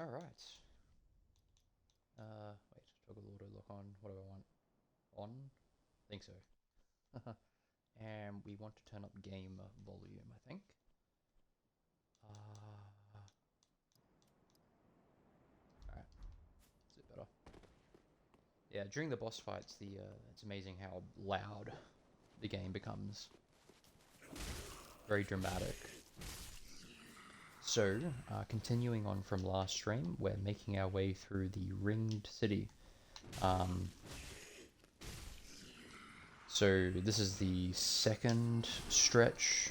Alright. Wait, toggle auto lock on. What do I want? On? I think so. And we want to turn up game volume, I think. Alright, is it better? Yeah, during the boss fights, it's amazing how loud the game becomes. Very dramatic. So, continuing on from last stream, we're making our way through the Ringed City. So this is the second stretch.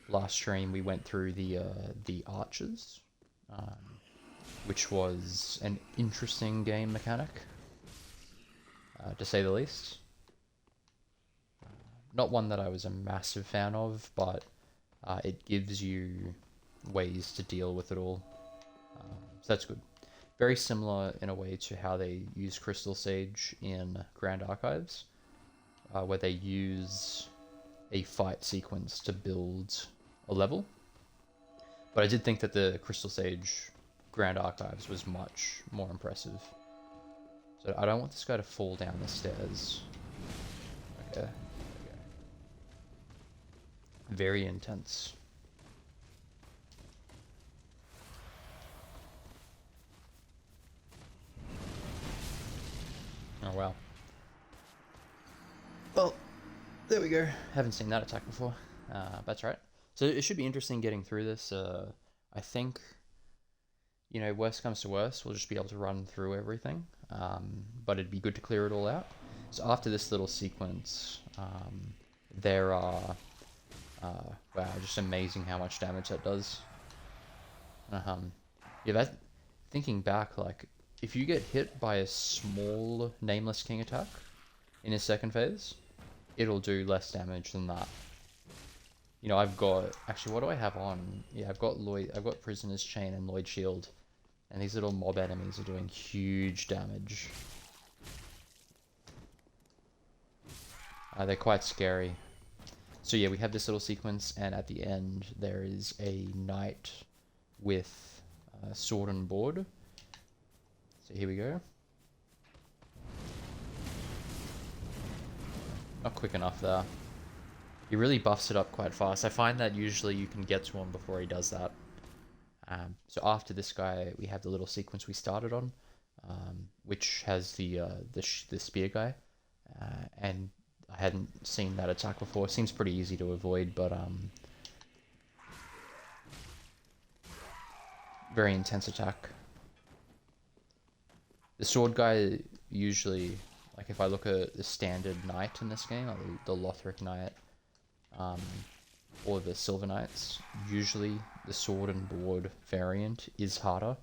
Last stream we went through the archers, which was an interesting game mechanic, to say the least. Not one that I was a massive fan of, but it gives you ways to deal with it all. So that's good. Very similar in a way to how they use Crystal Sage in Grand Archives, where they use a fight sequence to build a level. But I did think that the Crystal Sage Grand Archives was much more impressive. So I don't want this guy to fall down the stairs. Okay. Very intense. Oh wow. Well, there we go. Haven't seen that attack before. That's right. So it should be interesting getting through this. I think, worst comes to worst, we'll just be able to run through everything. But it'd be good to clear it all out. So after this little sequence, there are... wow, just amazing how much damage that does. Yeah, that... Thinking back, like, if you get hit by a small Nameless King attack in his second phase, it'll do less damage than that. I've got... Actually, what do I have on? Yeah, I've got Prisoner's Chain and Lloyd Shield. And these little mob enemies are doing huge damage. They're quite scary. So yeah, we have this little sequence, and at the end, there is a knight with sword and board. So here we go. Not quick enough there. He really buffs it up quite fast. I find that usually you can get to him before he does that. So after this guy, we have the little sequence we started on, which has the spear guy, and I hadn't seen that attack before. It seems pretty easy to avoid, but very intense attack. The sword guy usually, like if I look at the standard knight in this game, like the Lothric knight, or the Silver Knights, usually the sword and board variant is harder.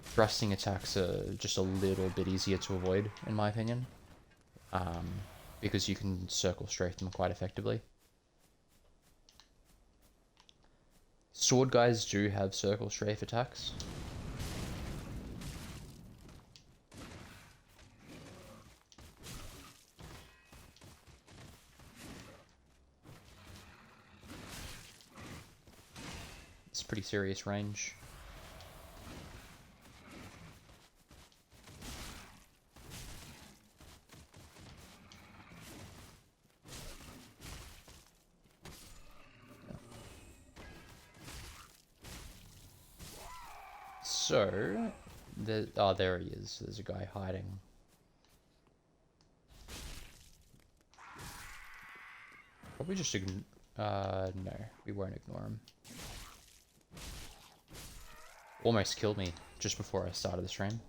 Thrusting attacks are just a little bit easier to avoid, in my opinion, because you can circle strafe them quite effectively. Sword guys do have circle strafe attacks. It's pretty serious range. So, there he is. There's a guy hiding. Probably just no, we won't ignore him. Almost killed me just before I started the stream.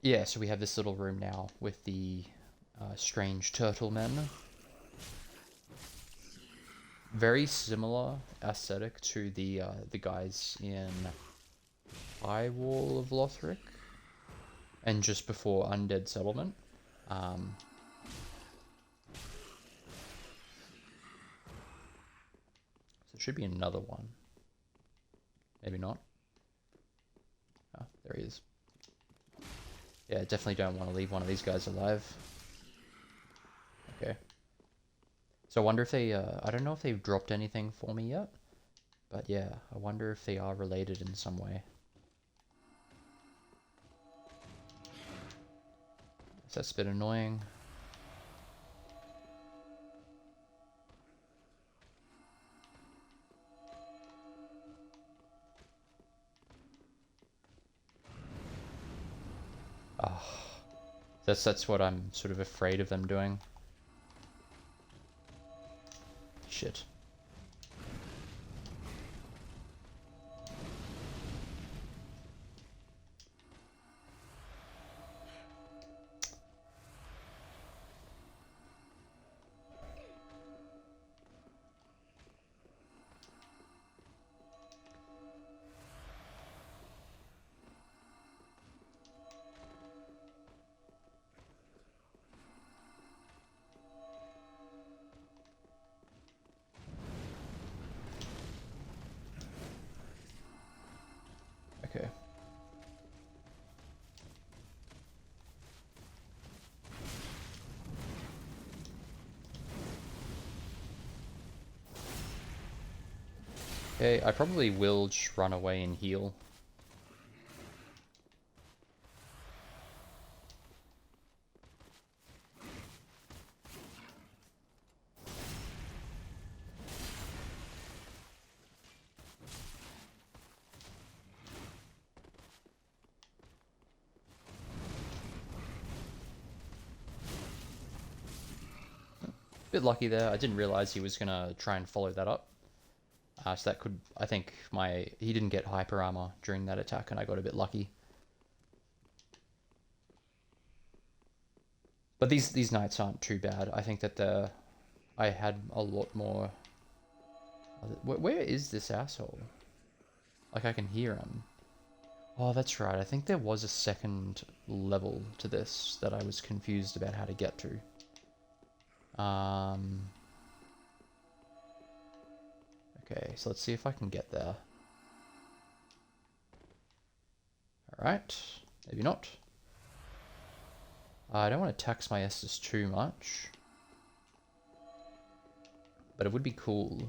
Yeah, so we have this little room now with the strange turtle men. Very similar aesthetic to the guys in High Wall of Lothric and just before Undead Settlement. So there should be another one. Maybe not. Oh, there he is. Yeah, definitely don't want to leave one of these guys alive. Okay. So I wonder if they, I don't know if they've dropped anything for me yet, but yeah, I wonder if they are related in some way. So that's a bit annoying. Ah, that's what I'm sort of afraid of them doing. Shit. Okay. Okay, I probably will just run away and heal. Bit lucky there. I didn't realize he was gonna try and follow that up. So that could, I think he didn't get hyper armor during that attack and I got a bit lucky. But these knights aren't too bad. I think that I had a lot more. Where is this asshole? Like I can hear him. Oh, that's right. I think there was a second level to this that I was confused about how to get to. Okay, so let's see if I can get there. Alright, maybe not. I don't want to tax my Estus too much. But it would be cool.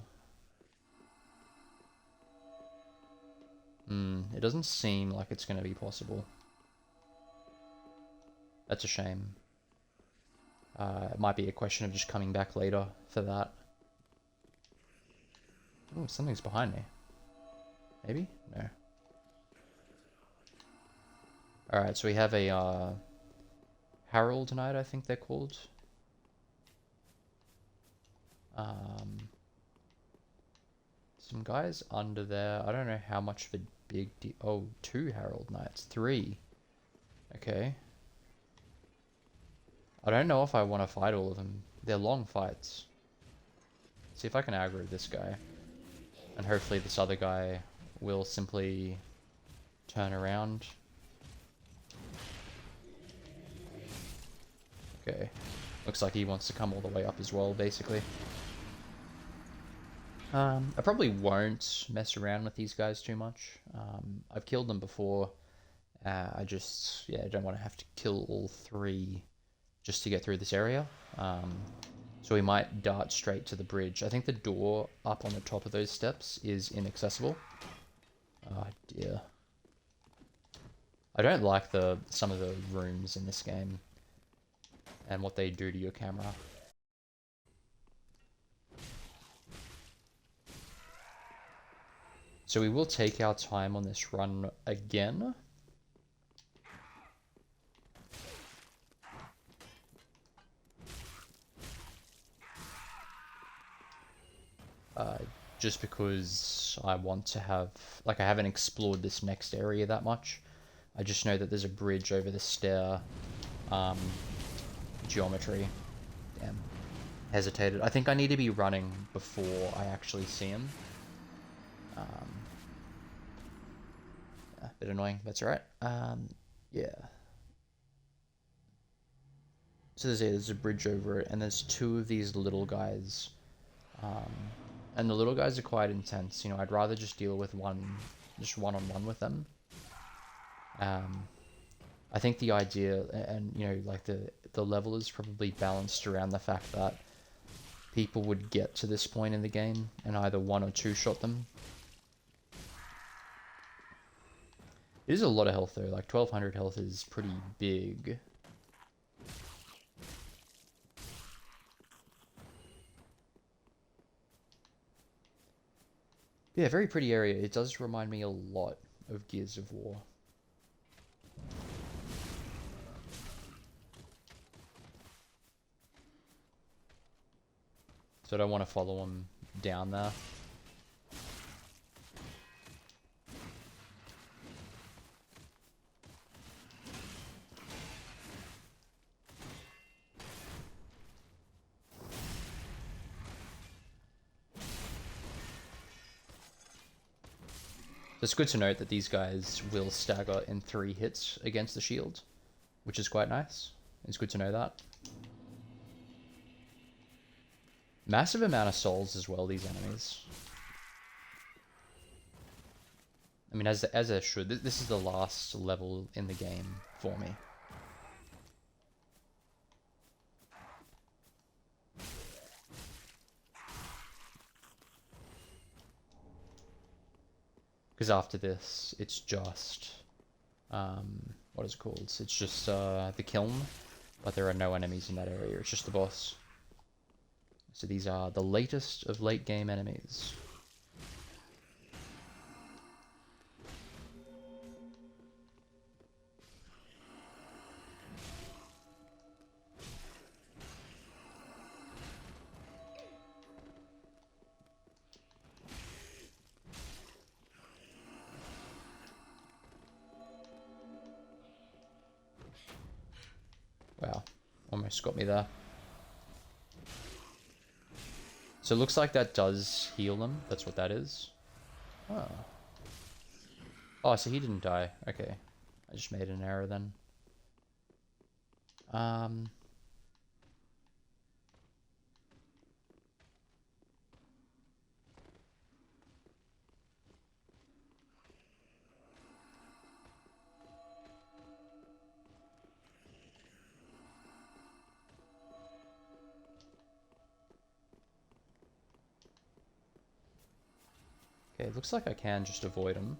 It doesn't seem like it's going to be possible. That's a shame. It might be a question of just coming back later for that. Oh, something's behind me. Maybe? No. Alright, so we have a Harold Knight, I think they're called. Some guys under there. I don't know how much of a big deal. Oh, 2 Harold Knights. 3. Okay. I don't know if I want to fight all of them. They're long fights. See if I can aggro this guy. And hopefully this other guy will simply turn around. Okay. Looks like he wants to come all the way up as well, basically. I probably won't mess around with these guys too much. I've killed them before. I just, yeah, don't want to have to kill all 3 just to get through this area. So we might dart straight to the bridge. I think the door up on the top of those steps is inaccessible. Oh dear. I don't like some of the rooms in this game and what they do to your camera. So we will take our time on this run again. Just because I want to have, like, I haven't explored this next area that much. I just know that there's a bridge over the stair. Geometry. Damn. Hesitated. I think I need to be running before I actually see him. A bit annoying, that's alright. Yeah. So there's a bridge over it, and there's 2 of these little guys. And the little guys are quite intense. You know, I'd rather just deal with just one-on-one with them. I think the idea, and you know, like the level is probably balanced around the fact that people would get to this point in the game and either one or two shot them. It is a lot of health though, like 1200 health is pretty big. Yeah, very pretty area. It does remind me a lot of Gears of War. So I don't want to follow him down there. It's good to note that these guys will stagger in 3 hits against the shield, which is quite nice. It's good to know that. Massive amount of souls as well, these enemies. I mean, as I should. This is the last level in the game for me. Because after this, it's just... what is it called? It's just the kiln, but there are no enemies in that area. It's just the boss. So these are the latest of late game enemies. Wow, almost got me there. So it looks like that does heal them. That's what that is. Oh. Oh, so he didn't die. Okay. I just made an error then. Okay, looks like I can just avoid him.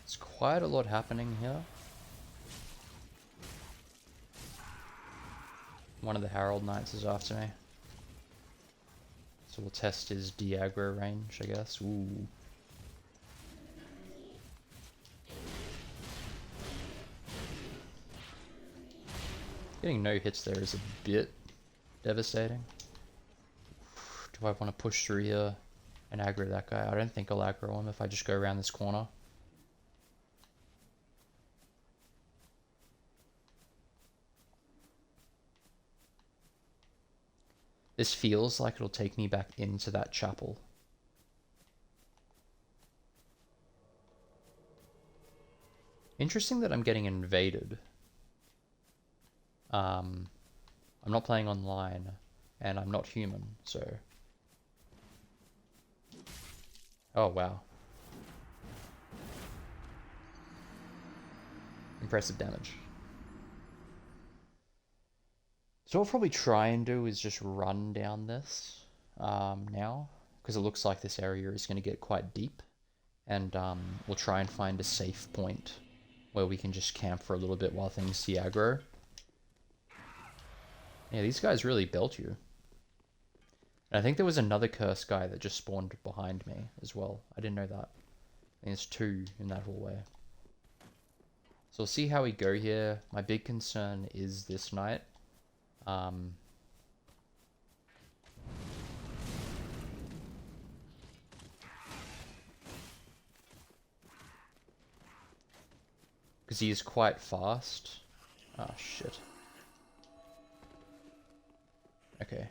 There's quite a lot happening here. One of the Herald Knights is after me. So we'll test his de-aggro range, I guess. Ooh. Getting no hits there is a bit devastating. Do I want to push through here and aggro that guy? I don't think I'll aggro him if I just go around this corner. This feels like it'll take me back into that chapel. Interesting that I'm getting invaded. I'm not playing online, and I'm not human, so... Oh, wow. Impressive damage. So what I'll probably try and do is just run down this now, because it looks like this area is going to get quite deep, and we'll try and find a safe point where we can just camp for a little bit while things de-aggro. Yeah, these guys really belt you. And I think there was another curse guy that just spawned behind me as well. I didn't know that. I think there's 2 in that hallway. So we'll see how we go here. My big concern is this knight. Because he is quite fast. Oh, shit. Okay.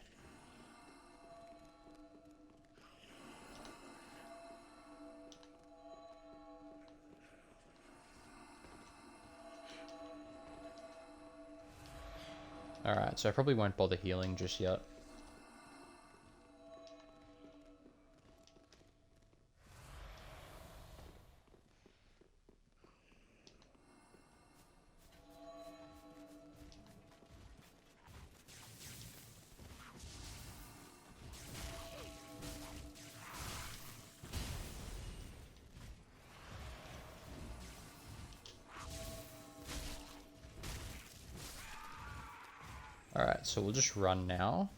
Alright, so I probably won't bother healing just yet. Alright, so we'll just run now.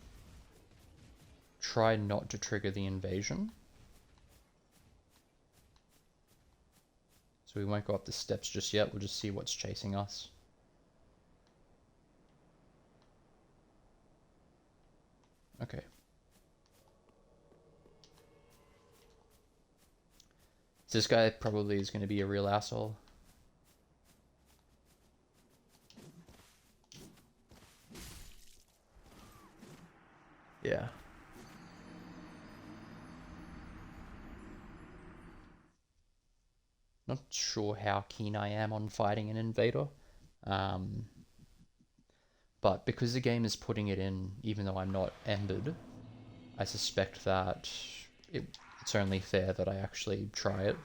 Try not to trigger the invasion. So we won't go up the steps just yet, we'll just see what's chasing us. Okay. So this guy probably is going to be a real asshole. Yeah. Not sure how keen I am on fighting an invader. But because the game is putting it in, even though I'm not embered, I suspect that it's only fair that I actually try it.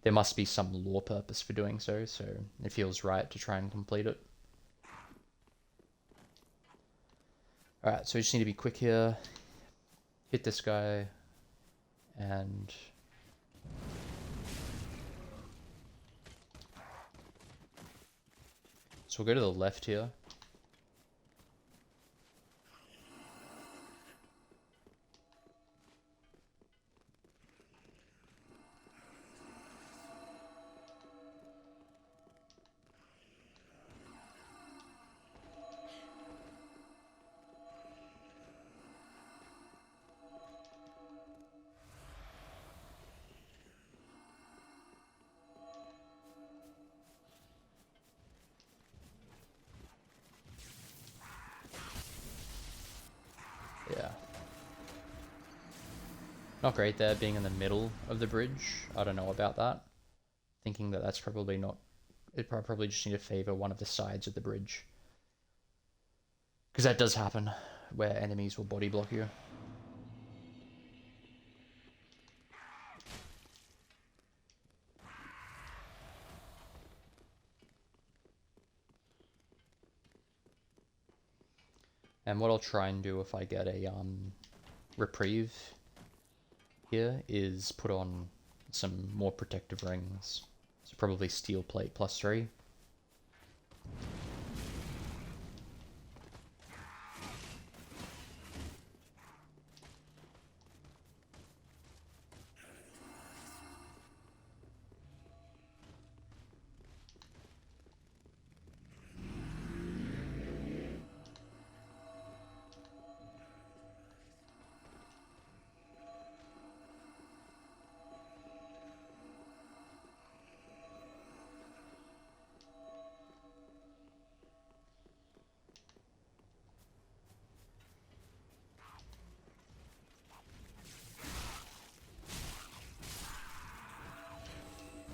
There must be some lore purpose for doing so, so it feels right to try and complete it. Alright, so we just need to be quick here. Hit this guy. And... so we'll go to the left here. Yeah. Not great there, being in the middle of the bridge. I don't know about that. Thinking that that's probably not... it probably just need to favor one of the sides of the bridge. Because that does happen, where enemies will body block you. And what I'll try and do if I get a reprieve here is put on some more protective rings. So probably steel plate +3.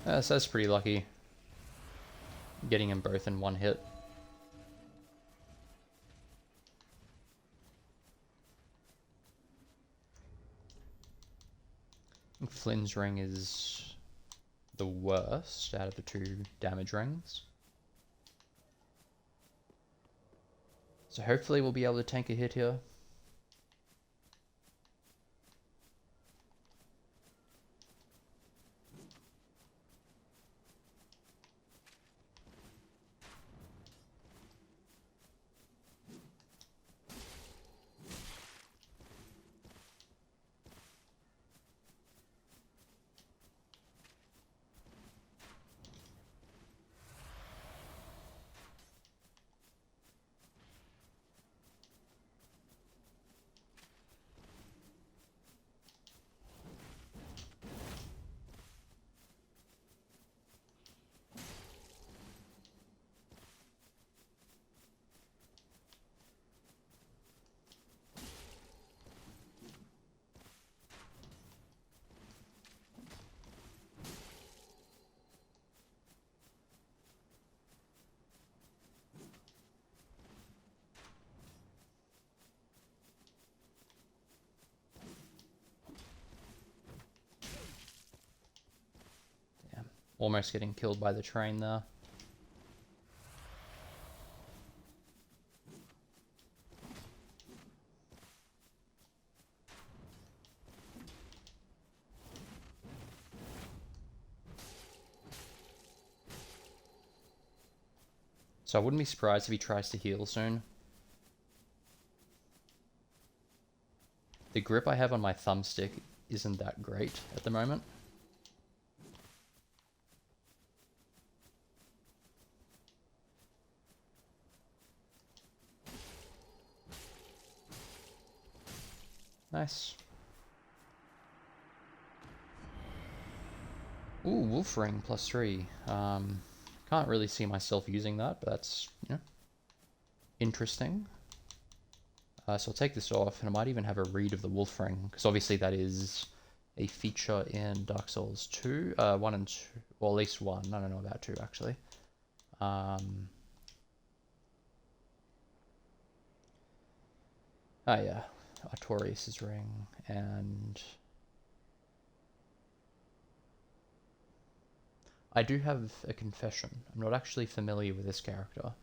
So that's pretty lucky. Getting them both in one hit. I think Flynn's ring is the worst out of the 2 damage rings. So hopefully we'll be able to tank a hit here. Almost getting killed by the train there. So I wouldn't be surprised if he tries to heal soon. The grip I have on my thumbstick isn't that great at the moment. Nice. Ooh, Wolf Ring +3. Can't really see myself using that, but that's, you know, interesting. So I'll take this off, and I might even have a read of the Wolf Ring, because obviously that is a feature in Dark Souls 2, 1 and 2, well, at least 1, I don't know about 2 actually. Oh yeah, Artorias' ring, and I do have a confession. I'm not actually familiar with this character.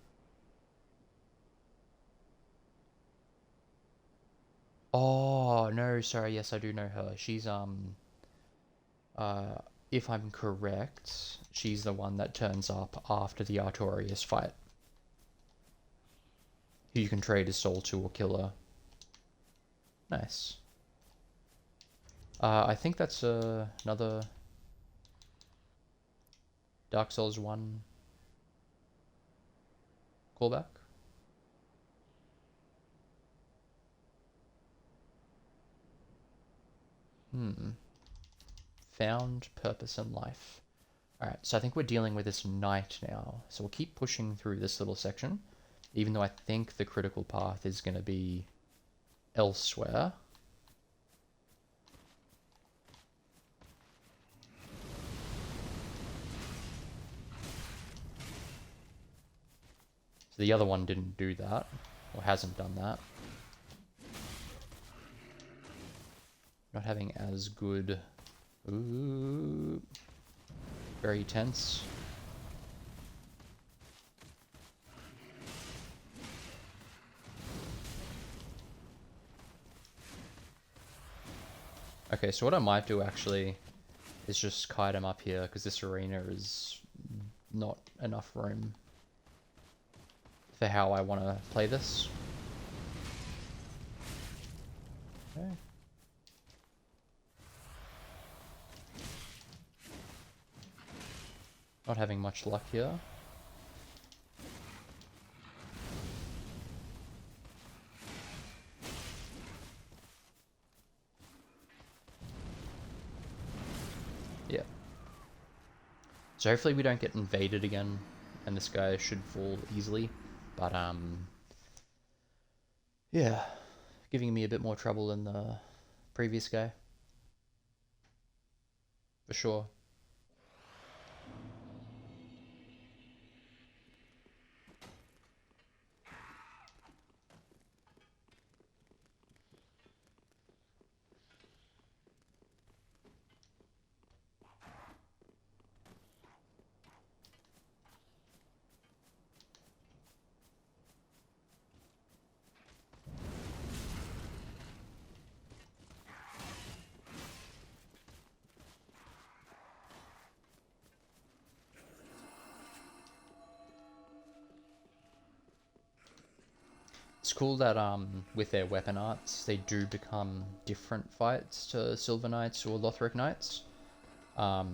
Oh, no, sorry, yes, I do know her. She's, if I'm correct, she's the one that turns up after the Artorias fight. Who you can trade his soul to or kill her. Nice. I think that's another Dark Souls 1 callback. Found purpose in life. Alright, so I think we're dealing with this knight now. So we'll keep pushing through this little section, even though I think the critical path is going to be elsewhere. So the other one didn't do that, or hasn't done that. Not having as good... Ooh. Very tense. Okay, so what I might do actually is just kite him up here, because this arena is not enough room for how I want to play this. Okay. Not having much luck here. Yeah. So hopefully we don't get invaded again, and this guy should fall easily. But, yeah. Giving me a bit more trouble than the previous guy. For sure. It's cool that with their weapon arts, they do become different fights to Silver Knights or Lothric Knights. I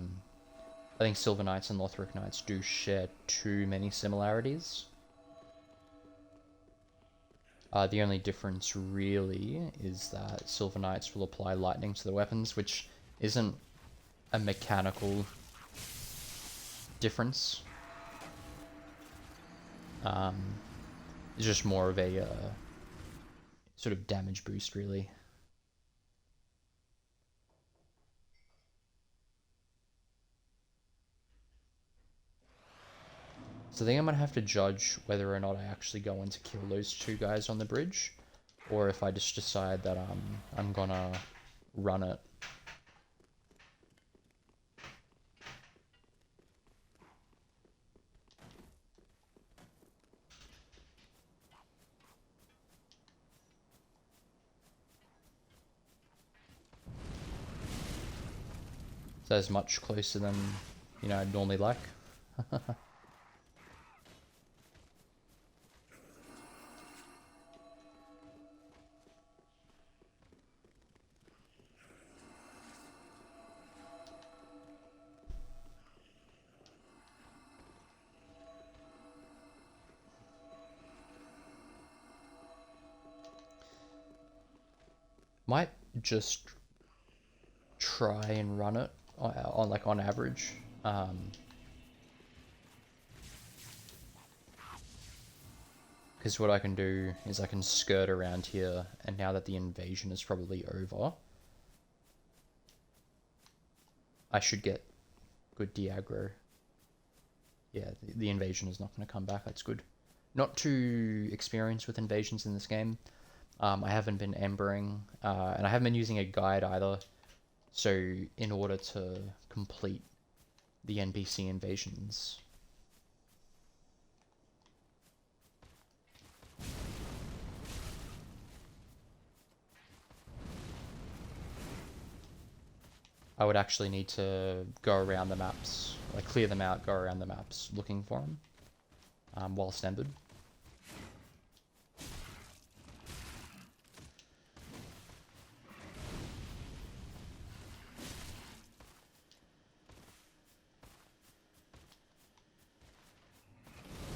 think Silver Knights and Lothric Knights do share too many similarities. The only difference really is that Silver Knights will apply lightning to the weapons, which isn't a mechanical difference. It's just more of a sort of damage boost, really. So I think I'm going to have to judge whether or not I actually go in to kill those two guys on the bridge, or if I just decide that I'm going to run it. So that's much closer than, you know, I'd normally like. Might just try and run it on like on average. Because what I can do is I can skirt around here, and now that the invasion is probably over, I should get good de-aggro. Yeah, the invasion is not going to come back, that's good. Not too experienced with invasions in this game. I haven't been embering, and I haven't been using a guide either. So in order to complete the NPC invasions, I would actually need to go around the maps, like clear them out, go around the maps looking for them, whilst embered.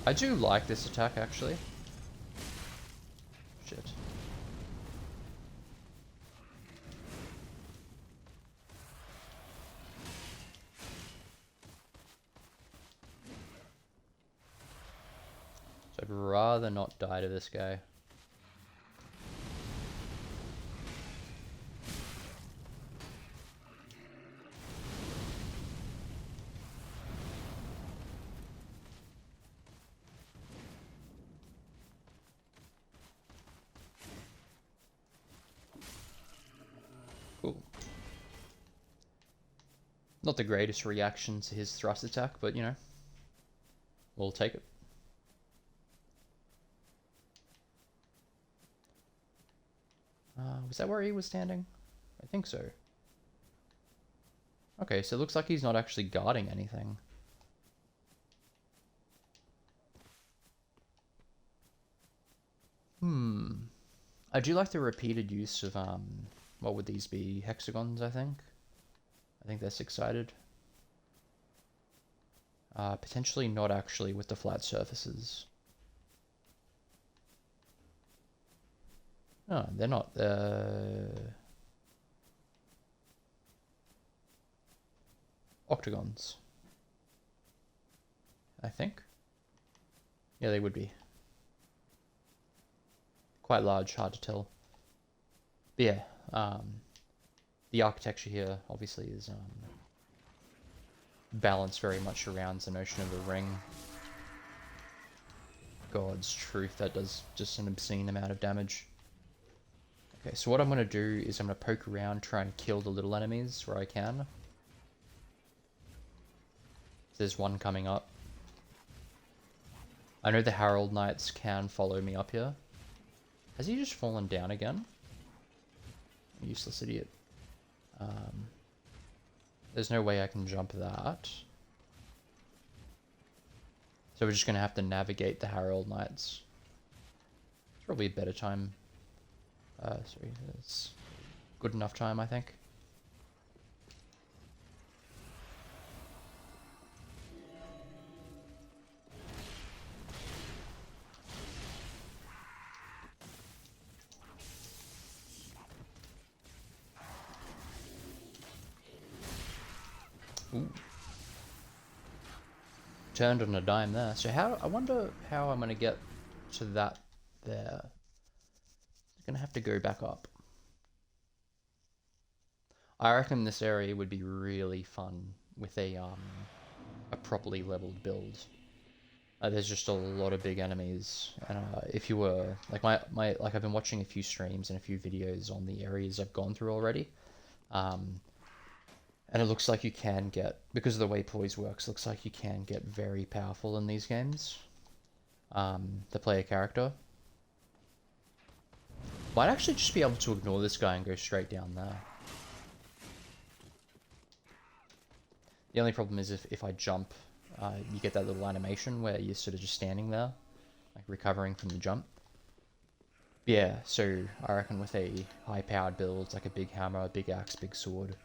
I do like this attack actually. Shit. So I'd rather not die to this guy. Cool. Not the greatest reaction to his thrust attack, but you know, we'll take it. Was that where he was standing? I think so. Okay, so it looks like he's not actually guarding anything. I do like the repeated use of, what would these be? Hexagons, I think? I think they're six-sided. Potentially not actually with the flat surfaces. No, they're not. Octagons. I think. Yeah, they would be. Quite large, hard to tell. But yeah, the architecture here obviously is balanced very much around the notion of a ring. God's truth, that does just an obscene amount of damage. Okay, so what I'm going to do is I'm going to poke around, try and kill the little enemies where I can. There's one coming up. I know the Herald Knights can follow me up here. Has he just fallen down again? Useless idiot. There's no way I can jump that. So we're just going to have to navigate the Herald Knights. It's probably a better time. Sorry, it's good enough time, I think. Ooh. Turned on a dime there. So I wonder how I'm going to get to that there. I'm going to have to go back up. I reckon this area would be really fun with a properly leveled build. There's just a lot of big enemies, and if you were like like I've been watching a few streams and a few videos on the areas I've gone through already, and it looks like you can get, because of the way poise works, looks like you can get very powerful in these games. The player character might actually just be able to ignore this guy and go straight down there. The only problem is if I jump, you get that little animation where you're sort of just standing there, like recovering from the jump. Yeah, so I reckon with a high-powered build, like a big hammer, big axe, big sword,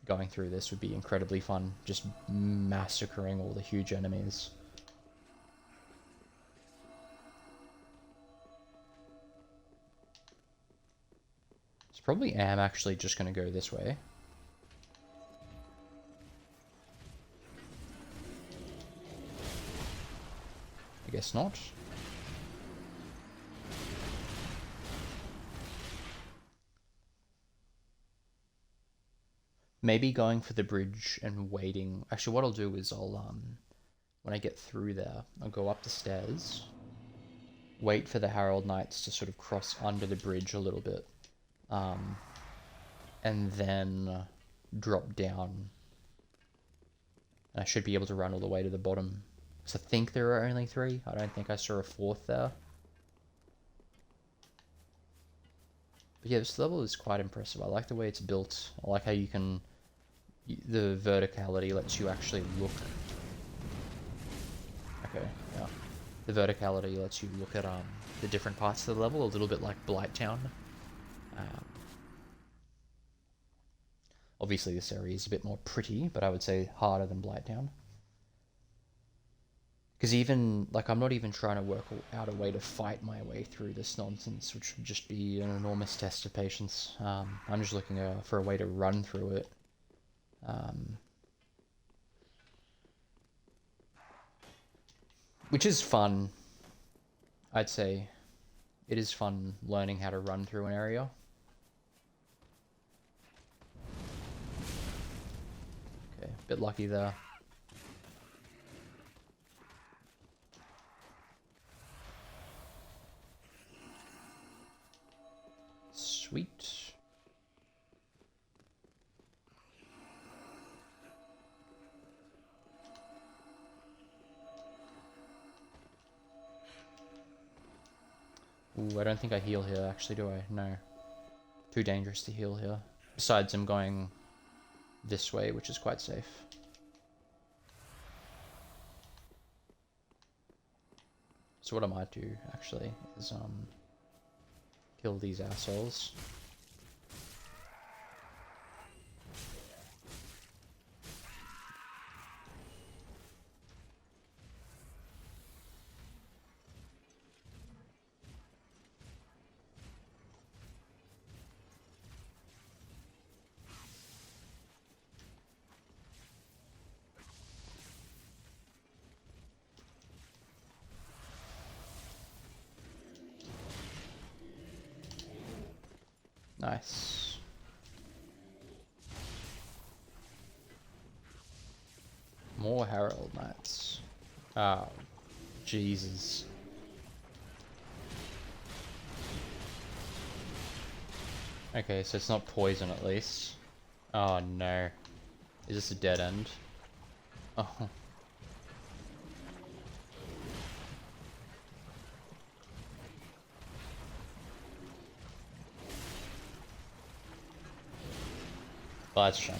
going through this would be incredibly fun, just massacring all the huge enemies. It's Probably am actually just going to go this way. I guess not. Maybe going for the bridge and waiting. Actually, what I'll do is when I get through there, I'll go up the stairs, wait for the Herald Knights to sort of cross under the bridge a little bit, and then drop down. And I should be able to run all the way to the bottom. So I think there are only 3. I don't think I saw a 4th there. But yeah, this level is quite impressive. I like the way it's built. I like how you can... The verticality lets you actually look... Okay, yeah. The verticality lets you look at the different parts of the level, a little bit like Blighttown. Obviously this area is a bit more pretty, but I would say harder than Blighttown. Because even, like, I'm not even trying to work out a way to fight my way through this nonsense, which would just be an enormous test of patience. I'm just looking for a way to run through it. Which is fun, I'd say. It is fun learning how to run through an area. Okay, a bit lucky there. Sweet. Ooh, I don't think I heal here, actually, do I? No. Too dangerous to heal here. Besides, I'm going this way, which is quite safe. So what I might do, actually, is kill these assholes. Nice. More Herald Knights. Oh, Jesus. Okay, so it's not poison at least. Oh no. Is this a dead end? Oh. Well, that's a shame.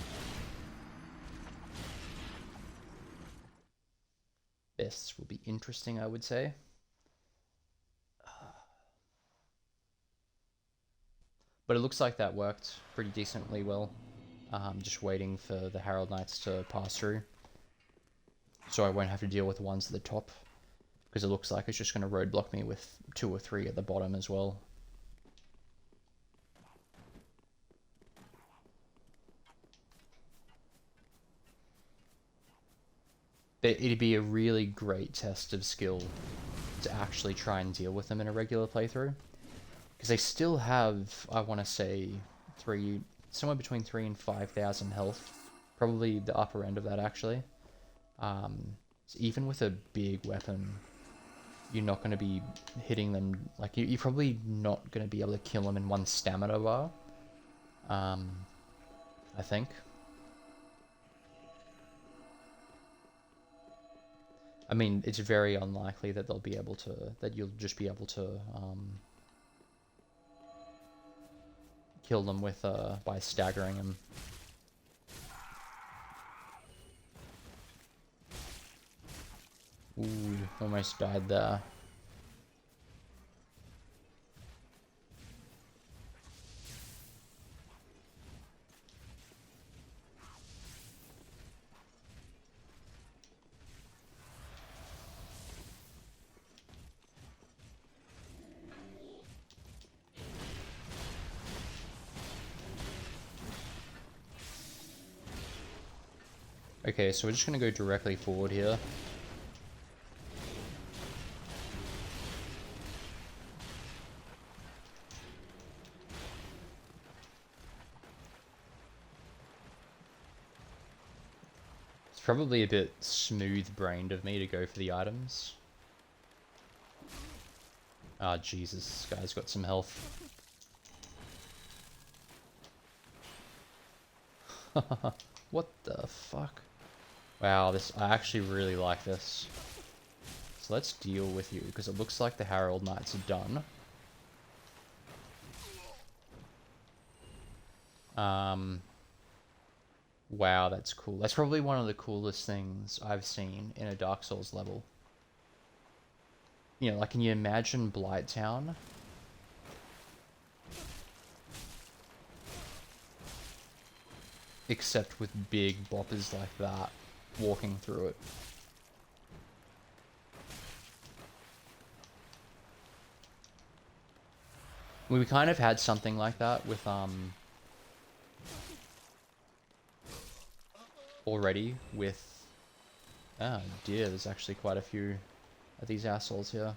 This will be interesting, I would say. But it looks like that worked pretty decently well. Just waiting for the Herald Knights to pass through. So I won't have to deal with the ones at the top. Because it looks like it's just going to roadblock me with 2 or 3 at the bottom as well. But it'd be a really great test of skill to actually try and deal with them in a regular playthrough. Because they still have, I want to say, somewhere between 3 and 5,000 health. Probably the upper end of that, actually. So even with a big weapon, you're not going to be hitting them. Like, you're probably not going to be able to kill them in 1 stamina bar. I think. I mean, it's very unlikely that they'll be able to, that you'll just be able to kill them with by staggering them. Ooh, almost died there. Okay, so we're just gonna go directly forward here. It's probably a bit smooth-brained of me to go for the items. Ah, Jesus, this guy's got some health. What the fuck? Wow, I actually really like this. So let's deal with you, because it looks like the Herald Knights are done. Wow, that's cool. That's probably one of the coolest things I've seen in a Dark Souls level. You know, like, can you imagine Blighttown? Except with big boppers like that walking through it. We kind of had something like that with already with oh dear, there's actually quite a few of these assholes here.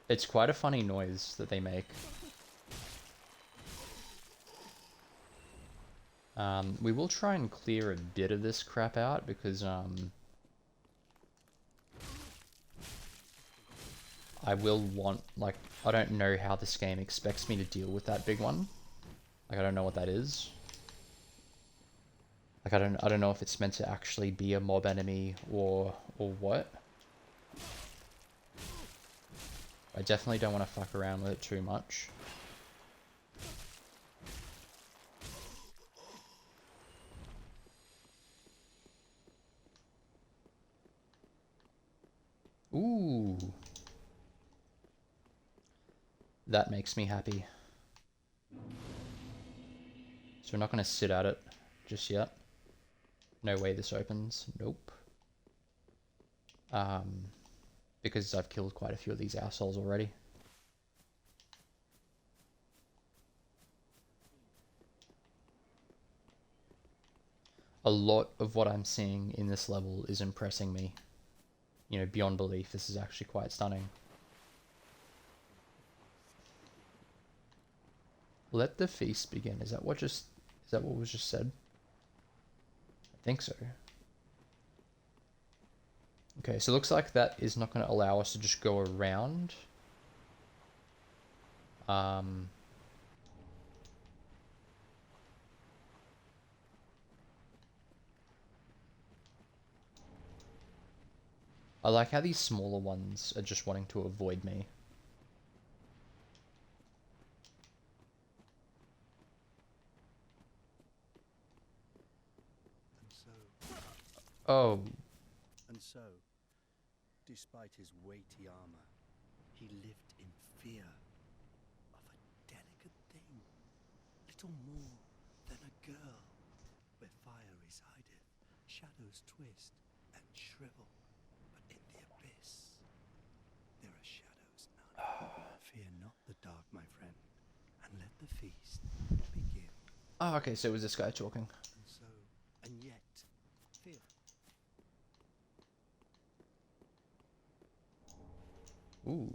It's quite a funny noise that they make. We will try and clear a bit of this crap out because I will want, like, I don't know how this game expects me to deal with that big one. Like, I don't know what that is. Like, I don't know if it's meant to actually be a mob enemy or what. I definitely don't want to fuck around with it too much. Ooh. That makes me happy. So we're not going to sit at it just yet. No way this opens. Nope. Because I've killed quite a few of these assholes already. A lot of what I'm seeing in this level is impressing me. You know, beyond belief. This is actually quite stunning. Let the feast begin. Is that what was just said? I think so. Okay, so it looks like that is not going to allow us to just go around. I like how these smaller ones are just wanting to avoid me. Oh. And so, despite his weighty armor, he lived in fear of a delicate thing, little more than a girl, where fire resideth, shadows twist and shrivel, but in the abyss there are shadows none. Fear not the dark, my friend, and let the feast begin. Oh, okay, so it was this guy talking. And so, and yet, fear. Ooh.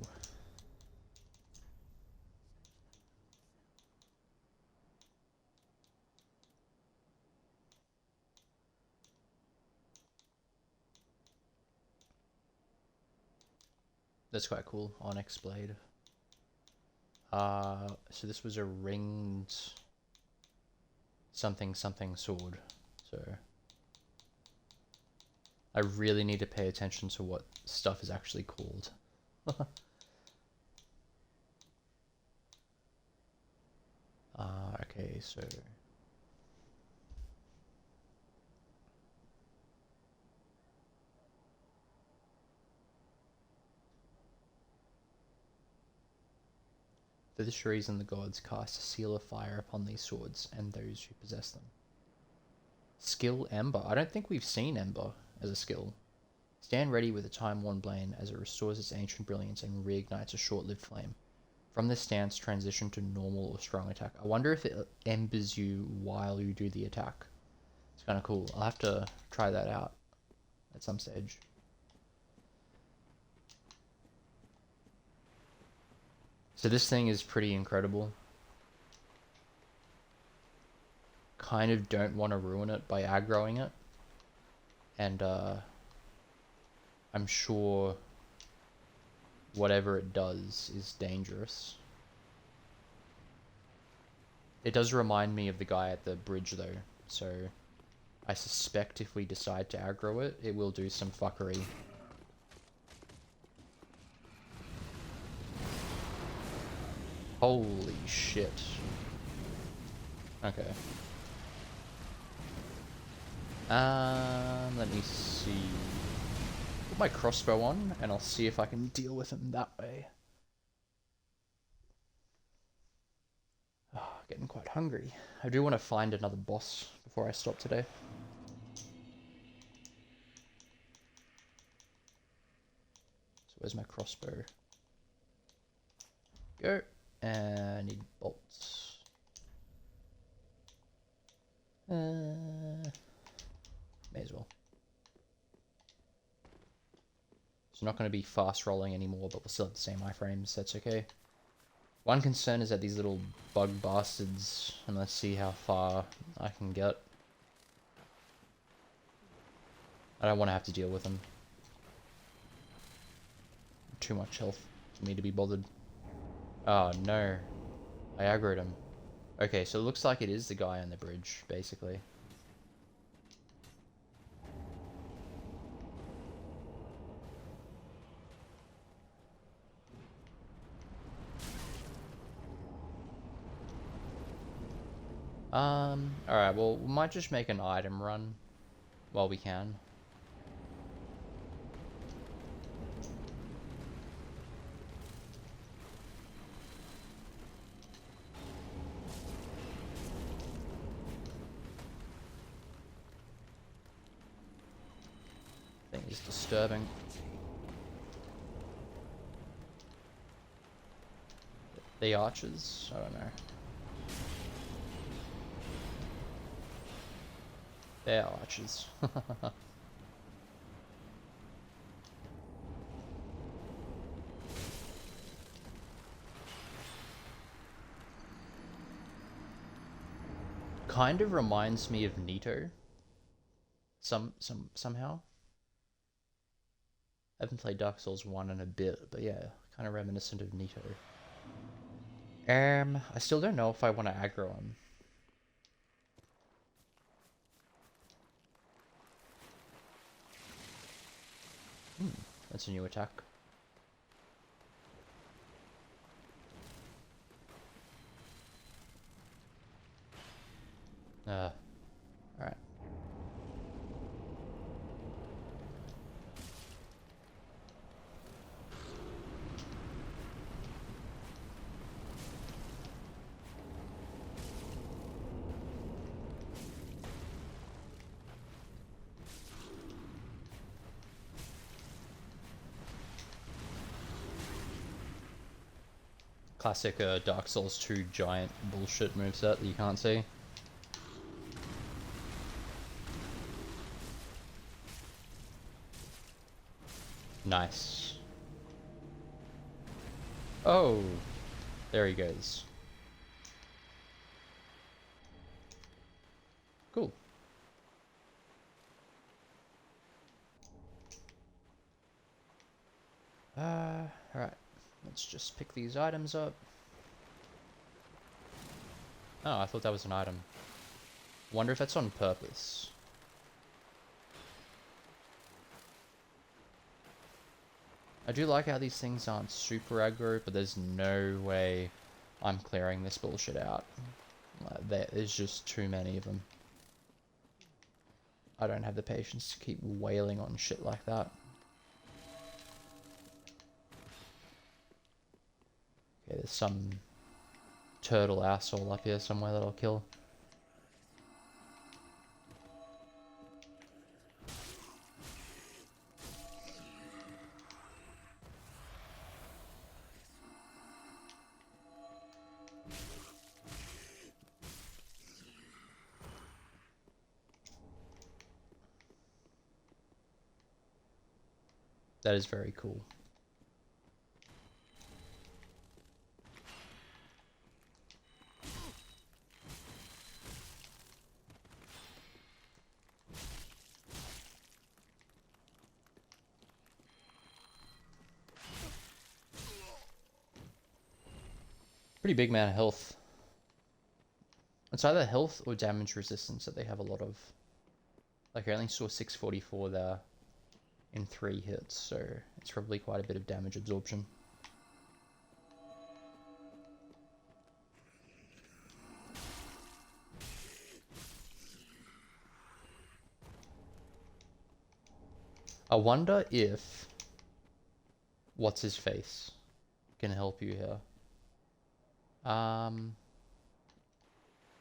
That's quite cool. Onyx blade. So this was a ringed something sword. So I really need to pay attention to what stuff is actually called. Okay, so for this reason the gods cast a seal of fire upon these swords and those who possess them. Skill Ember. I don't think we've seen Ember as a skill. Stand ready with a time-worn blade as it restores its ancient brilliance and reignites a short-lived flame. From this stance, transition to normal or strong attack. I wonder if it embers you while you do the attack. It's kind of cool. I'll have to try that out at some stage. So this thing is pretty incredible. Kind of don't want to ruin it by aggroing it. And I'm sure whatever it does is dangerous. It does remind me of the guy at the bridge though, so I suspect if we decide to aggro it, it will do some fuckery. Holy shit. Okay. Let me see. Put my crossbow on, and I'll see if I can deal with him that way. Oh, getting quite hungry. I do want to find another boss before I stop today. So where's my crossbow? Go. And I need bolts. May as well. It's not going to be fast rolling anymore, but we'll still have the same iframes. That's okay. One concern is that these little bug bastards, and let's see how far I can get. I don't want to have to deal with them. Too much health for me to be bothered. Oh no. I aggroed him. Okay, so it looks like it is the guy on the bridge, basically. Alright, well, we might just make an item run while we can. Thing is disturbing. The archers? I don't know. They're archers. Kind of reminds me of Nito. Somehow. I haven't played Dark Souls 1 in a bit, but yeah, kind of reminiscent of Nito. I still don't know if I want to aggro him. That's a new attack. Alright. Classic Dark Souls 2 giant bullshit moveset that you can't see. Nice. Oh, there he goes. Cool. Alright. Let's just pick these items up. Oh, I thought that was an item. Wonder if that's on purpose. I do like how these things aren't super aggro, but there's no way I'm clearing this bullshit out. There is just too many of them. I don't have the patience to keep wailing on shit like that. Okay, there's some turtle asshole up here somewhere that I'll kill. That is very cool. Pretty big amount of health. It's either health or damage resistance that they have a lot of. Like I only saw 644 there in 3 hits, so it's probably quite a bit of damage absorption. I wonder if what's his face can help you here. I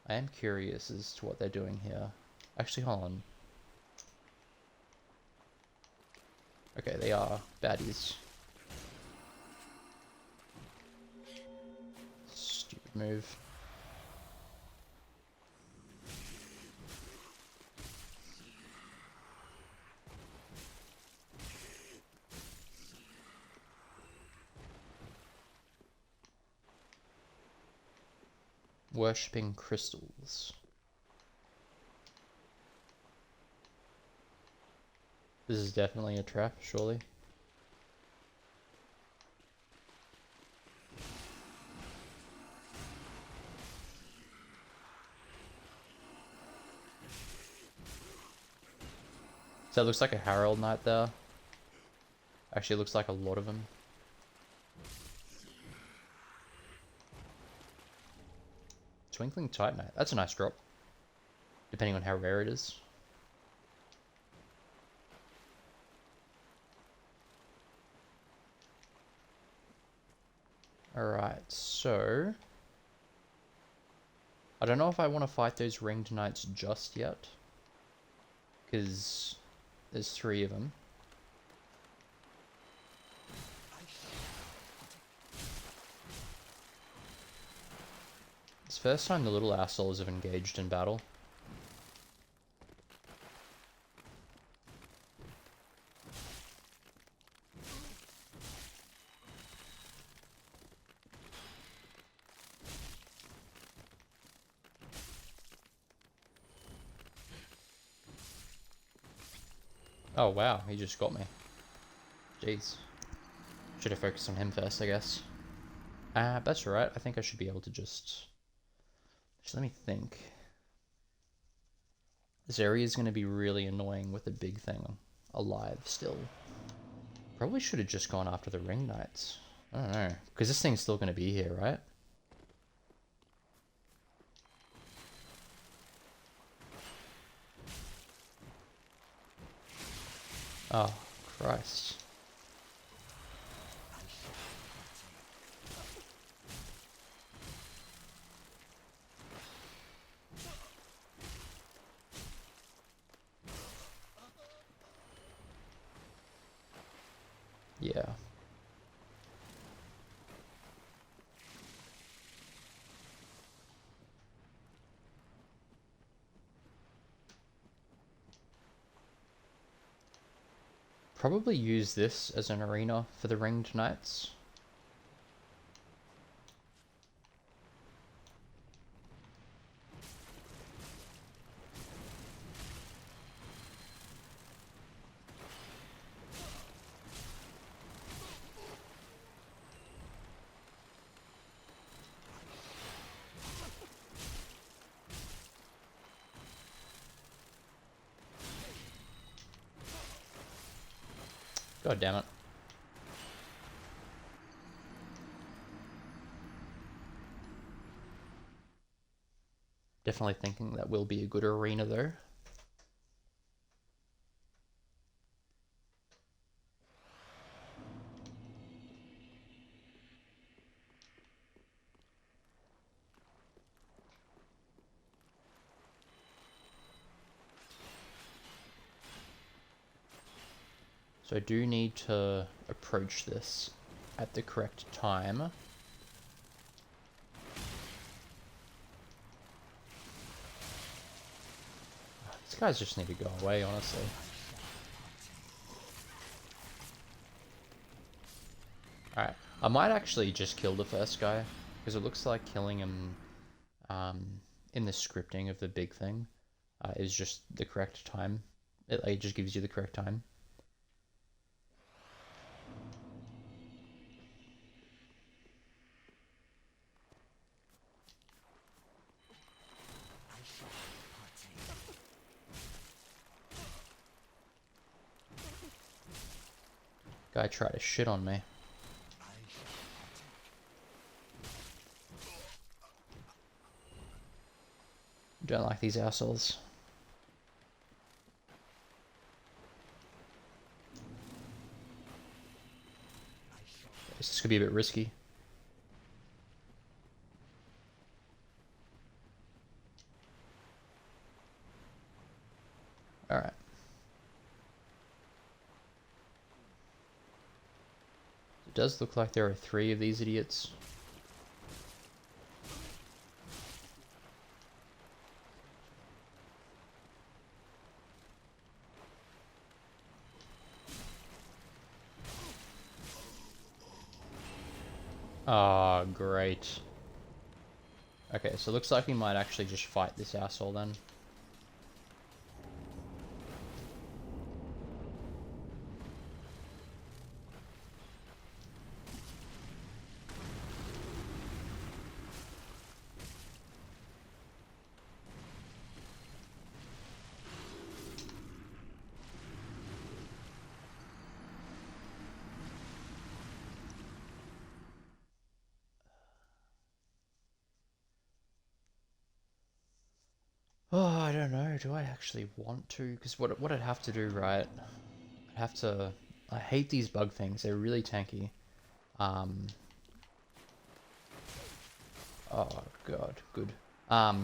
am curious as to what they're doing here. Actually, hold on. Okay, they are baddies. Stupid move. Worshipping crystals. This is definitely a trap, surely. So it looks like a Herald Knight there. Actually, it looks like a lot of them. Twinkling Titanite. That's a nice drop. Depending on how rare it is. Alright, so... I don't know if I want to fight those Ringed Knights just yet. Because there's 3 of them. It's the first time the little assholes have engaged in battle. Oh wow, he just got me. Jeez. Should have focused on him first, I guess. That's alright. I think I should be able to just let me think. This area is going to be really annoying with the big thing alive still. Probably should have just gone after the Ring Knights. I don't know. Because this thing's still going to be here, right? Oh, Christ. Yeah. Probably use this as an arena for the Ringed Knights. God damn it. Definitely thinking that will be a good arena though. So I do need to approach this at the correct time. These guys just need to go away, honestly. Alright, I might actually just kill the first guy, because it looks like killing him in the scripting of the big thing is just the correct time. It just gives you the correct time. Guy tried to shit on me. Don't like these assholes. This could be a bit risky. Alright. It does look like there are 3 of these idiots. Ah, great. Okay, so it looks like we might actually just fight this asshole then. Oh, I don't know. Do I actually want to? Because what I'd have to do, right? I'd have to... I hate these bug things. They're really tanky. Oh, God. Good. Yeah,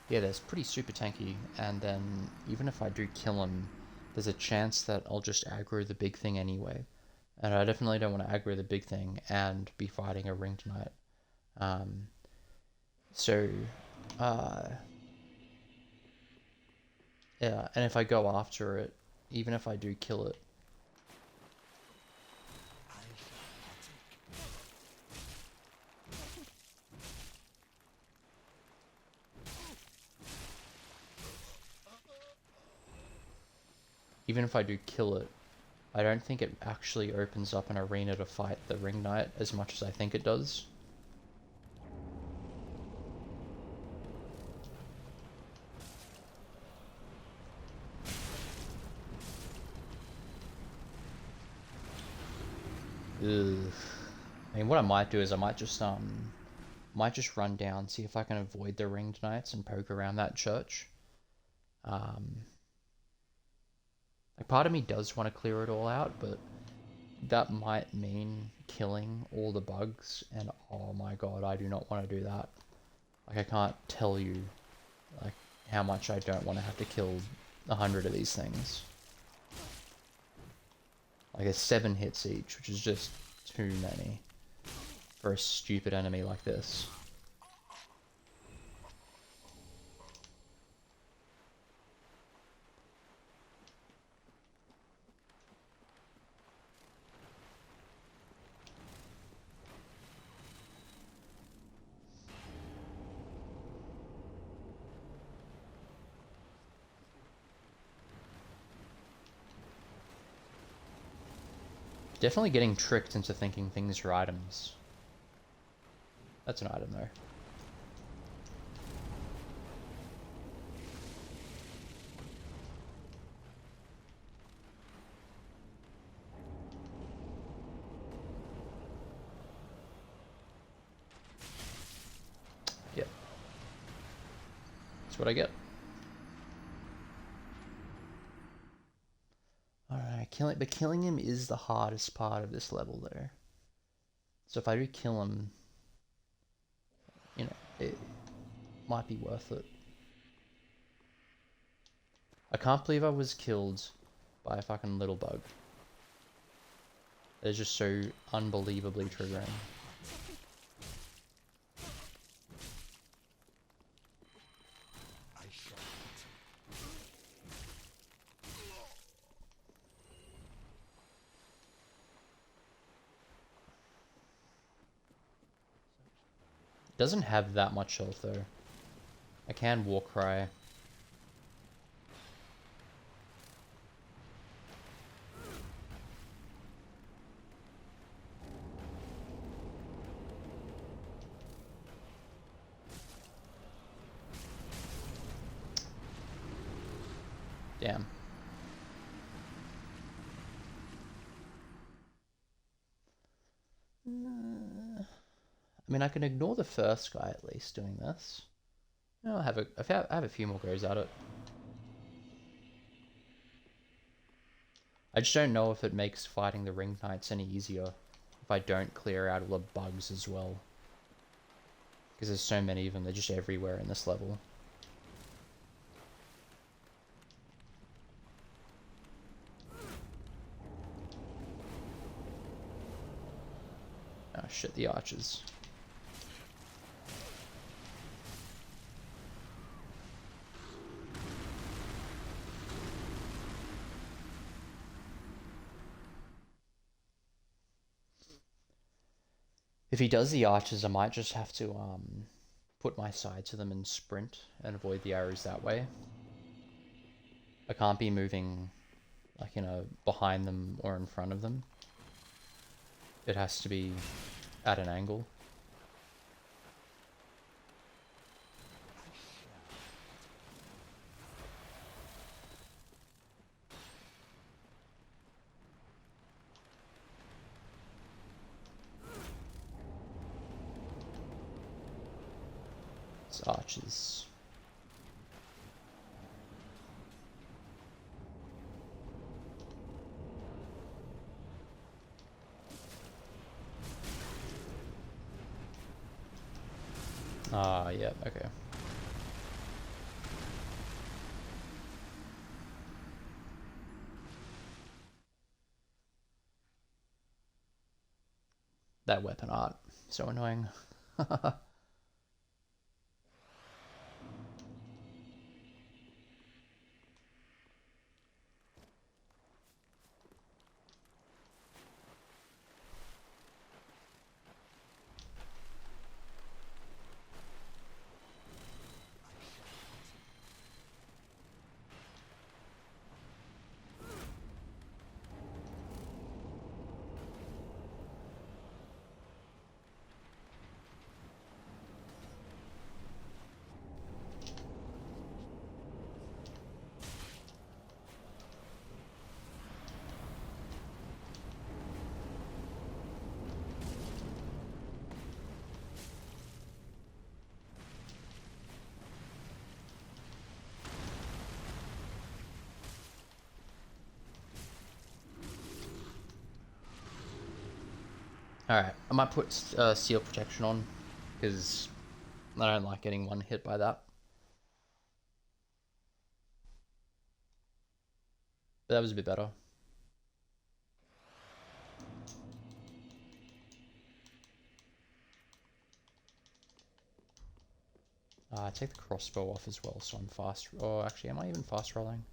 that's pretty super tanky. And then, even if I do kill him, there's a chance that I'll just aggro the big thing anyway. And I definitely don't want to aggro the big thing and be fighting a ringed knight. So, uh... yeah, and if I go after it, even if I do kill it, even if I do kill it, I don't think it actually opens up an arena to fight the ring knight as much as I think it does. Ugh. I mean, what I might do is I might just run down, see if I can avoid the ringed knights and poke around that church. Like, part of me does want to clear it all out, but that might mean killing all the bugs, and oh my god, I do not want to do that. Like, I can't tell you, like, how much I don't want to have to kill 100 of these things. Like, it's 7 hits each, which is just too many for a stupid enemy like this. Definitely getting tricked into thinking things are items. That's an item, though. Yep. That's what I get. Alright, but killing him is the hardest part of this level, though. So if I do kill him, you know, it might be worth it. I can't believe I was killed by a fucking little bug. It's just so unbelievably triggering. Doesn't have that much health though. I can war cry. Damn. I mean, I can ignore the first guy at least doing this. I'll have I have a few more goes at it. I just don't know if it makes fighting the ring knights any easier if I don't clear out all the bugs as well. Because there's so many of them, they're just everywhere in this level. Oh shit, the archers. If he does the archers, I might just have to put my side to them and sprint and avoid the arrows that way. I can't be moving like, you know, behind them or in front of them. It has to be at an angle. It's archers. Ah, yeah, okay. That weapon art, so annoying. Alright, I might put seal protection on, because I don't like getting one hit by that. But that was a bit better. Take the crossbow off as well, so I'm fast. Oh, actually, am I even fast rolling?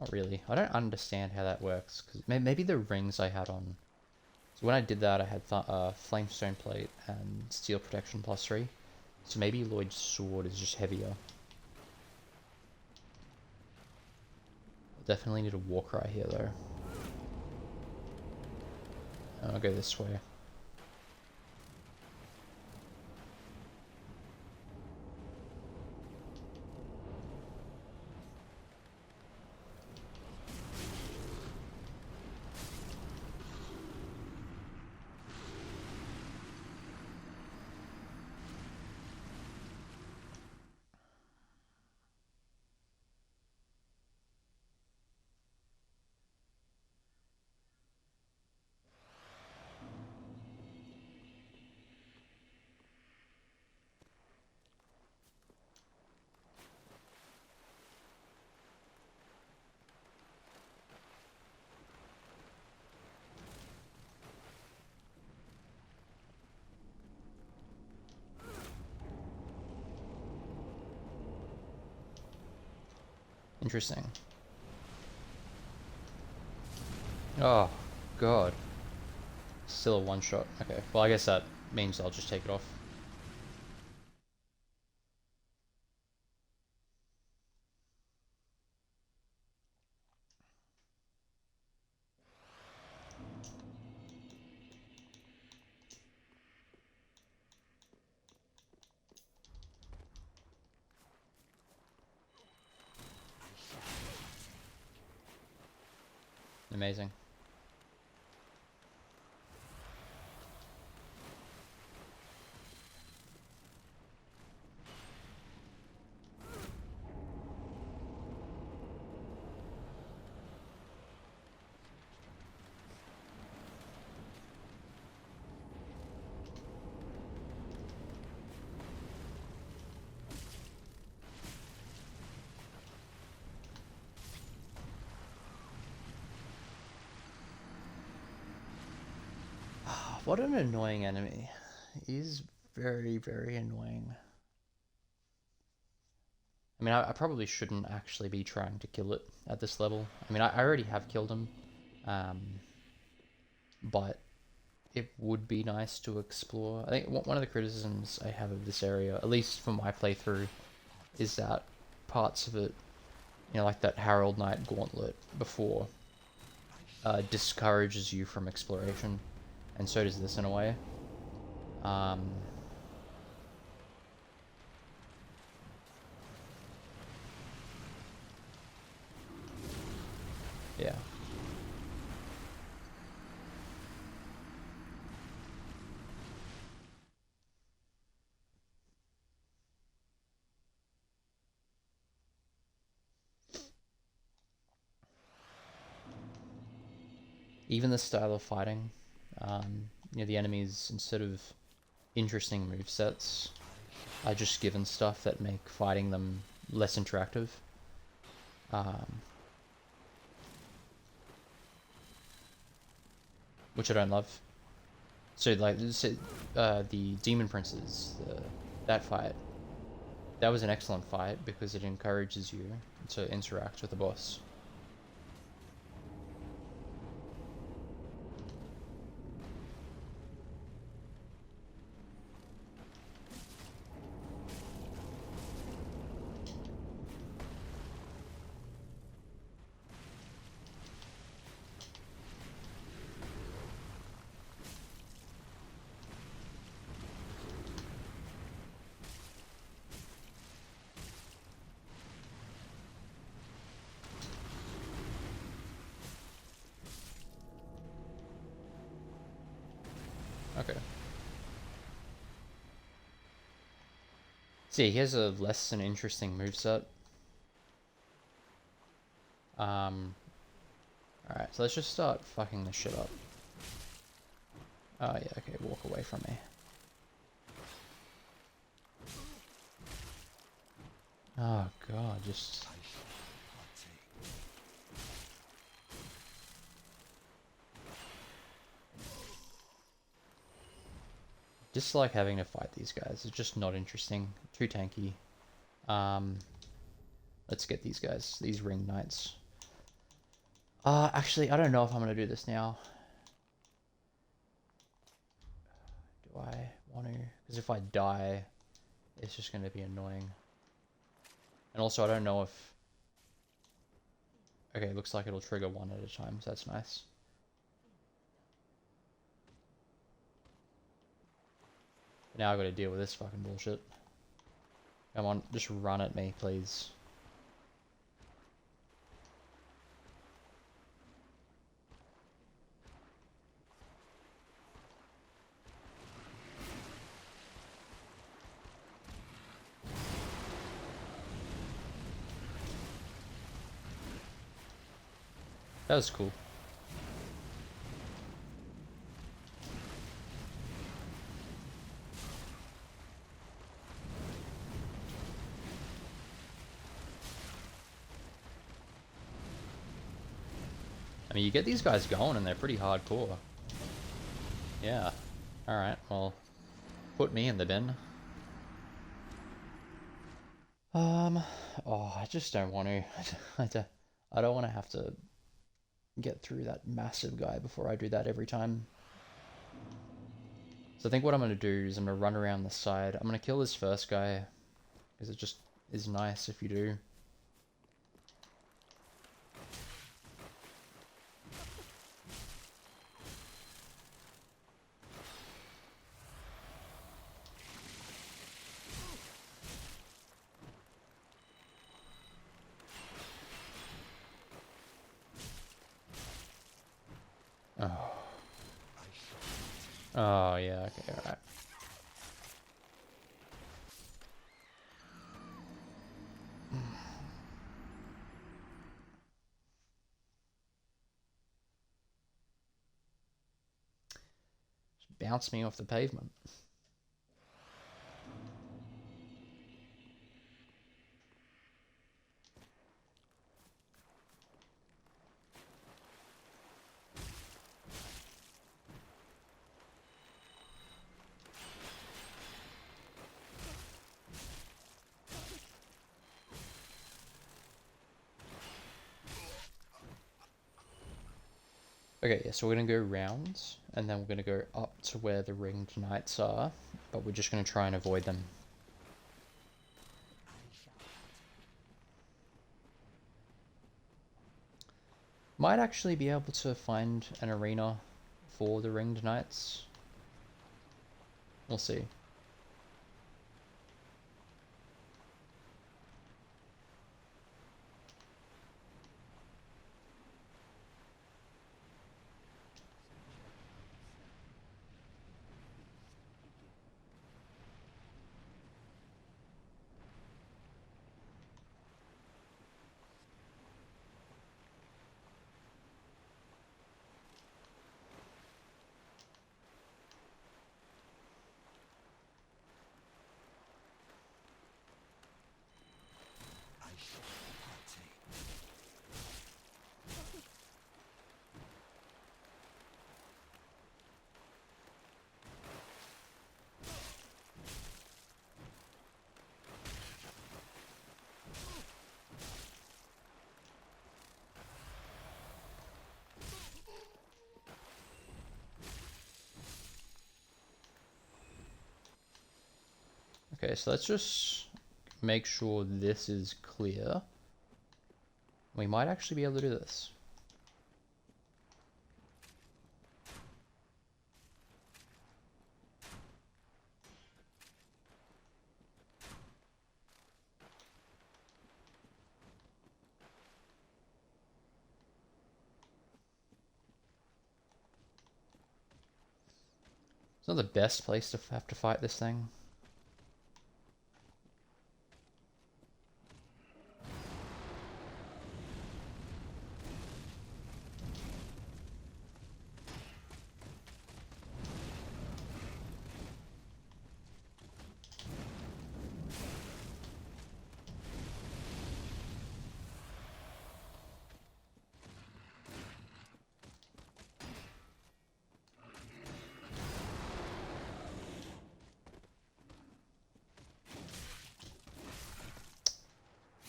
Not really. I don't understand how that works, because maybe the rings I had on. So when I did that, I had flamestone plate and steel protection +3. So maybe Lloyd's sword is just heavier. Definitely need a war cry here though. I'll go this way. Interesting. Oh, God. Still a one-shot. Okay, well I guess that means I'll just take it off. Amazing. What an annoying enemy. He's very, very annoying. I mean, I probably shouldn't actually be trying to kill it at this level. I mean, I already have killed him. But it would be nice to explore. I think one of the criticisms I have of this area, at least for my playthrough, is that parts of it, you know, like that Harold Knight Gauntlet before, discourages you from exploration, and so does this in a way. Yeah. Even the style of fighting, you know, the enemies, instead of interesting move sets, are just given stuff that make fighting them less interactive. Which I don't love. So like the Demon Princes, that fight, that was an excellent fight because it encourages you to interact with the boss. Okay. See, he has a less than interesting moveset. Alright, so let's just start fucking this shit up. Oh yeah, okay, walk away from me. Oh god, just... Dislike having to fight these guys. It's just not interesting. Too tanky. Let's get these guys. These ring knights. Actually, I don't know if I'm gonna do this now. Do I want to? Because if I die, it's just gonna be annoying. And also, I don't know if... Okay, it looks like it'll trigger one at a time, so that's nice. Now I gotta deal with this fucking bullshit. Come on, just run at me, please. That was cool. I mean, you get these guys going and they're pretty hardcore. Yeah. Alright, well, put me in the bin. Oh, I just don't want to. I don't want to have to get through that massive guy before I do that every time. So I think what I'm going to do is I'm going to run around the side. I'm going to kill this first guy, because it just is nice if you do. Oh. Oh, yeah, okay, alright. Just bounce me off the pavement. Okay, yeah, so we're gonna go round, and then we're gonna go up to where the ringed knights are, but we're just gonna try and avoid them. Might actually be able to find an arena for the ringed knights. We'll see. Okay, so let's just make sure this is clear. We might actually be able to do this. It's not the best place to have to fight this thing.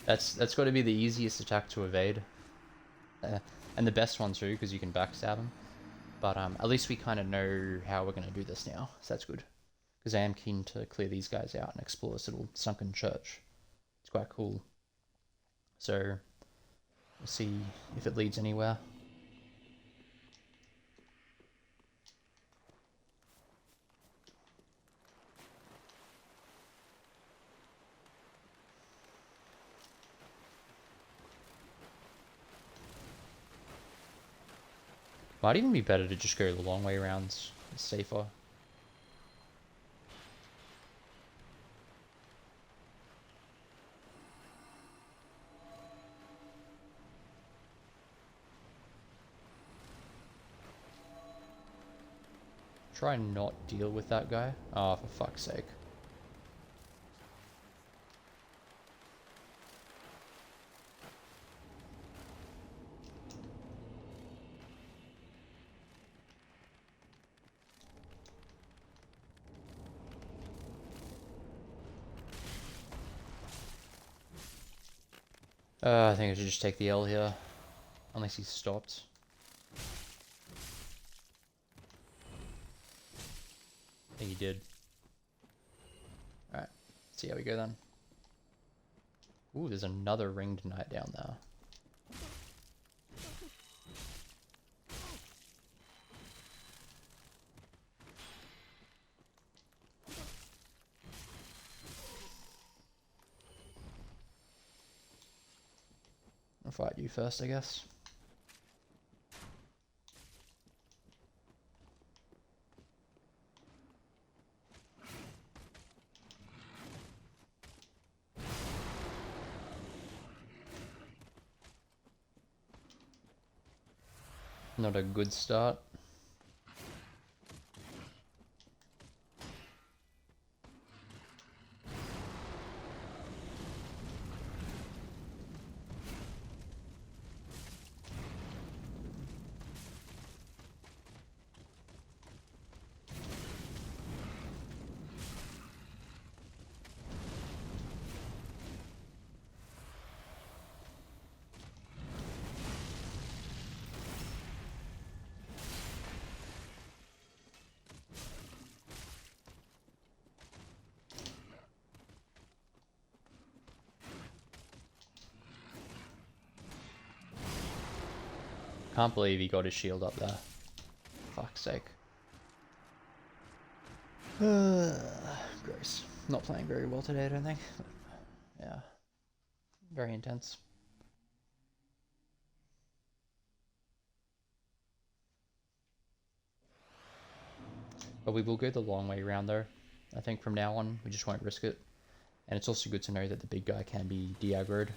That's got to be the easiest attack to evade, and the best one too, because you can backstab him. But at least we kind of know how we're gonna do this now, so that's good. Because I am keen to clear these guys out and explore this little sunken church. It's quite cool. So we'll see if it leads anywhere. Might even be better to just go the long way around. It's safer. Try and not deal with that guy. Oh, for fuck's sake. I think I should just take the L here. Unless he's stopped. I think he did. Alright, see how we go then. Ooh, there's another ringed knight down there. I'll fight you first, I guess. Not a good start. Can't believe he got his shield up there. Fuck's sake. Gross. Not playing very well today, I don't think. Yeah. Very intense. But we will go the long way around though. I think from now on, we just won't risk it. And it's also good to know that the big guy can be de-aggroed.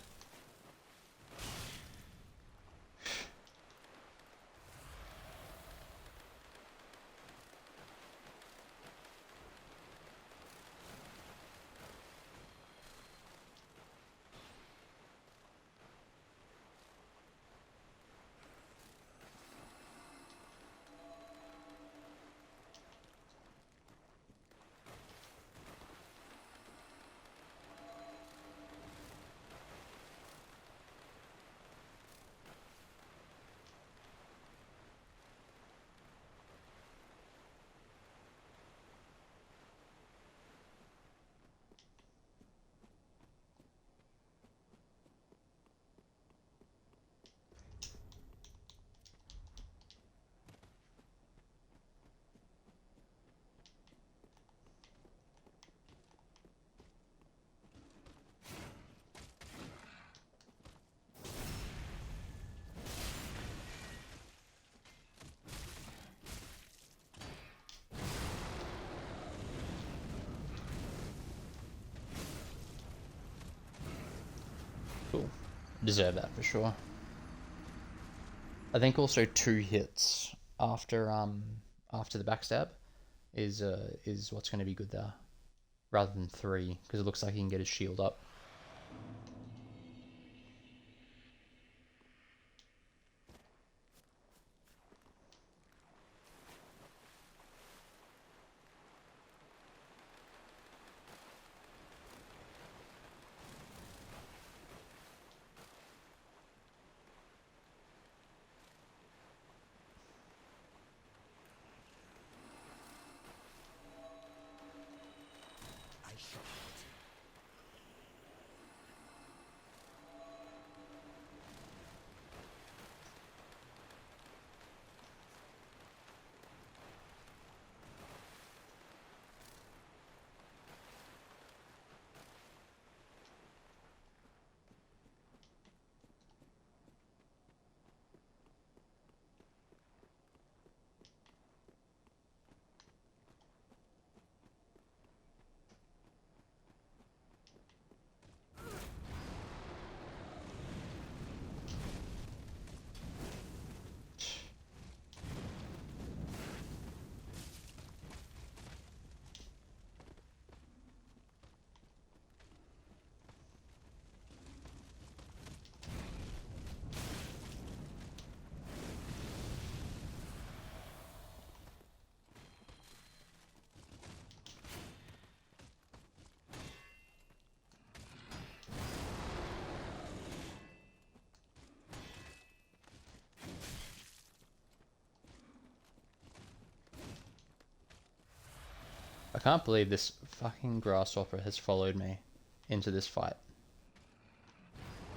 Cool. Deserve that for sure. I think also 2 hits after the backstab is what's going to be good there, rather than 3, because it looks like he can get his shield up. I can't believe this fucking grasshopper has followed me into this fight.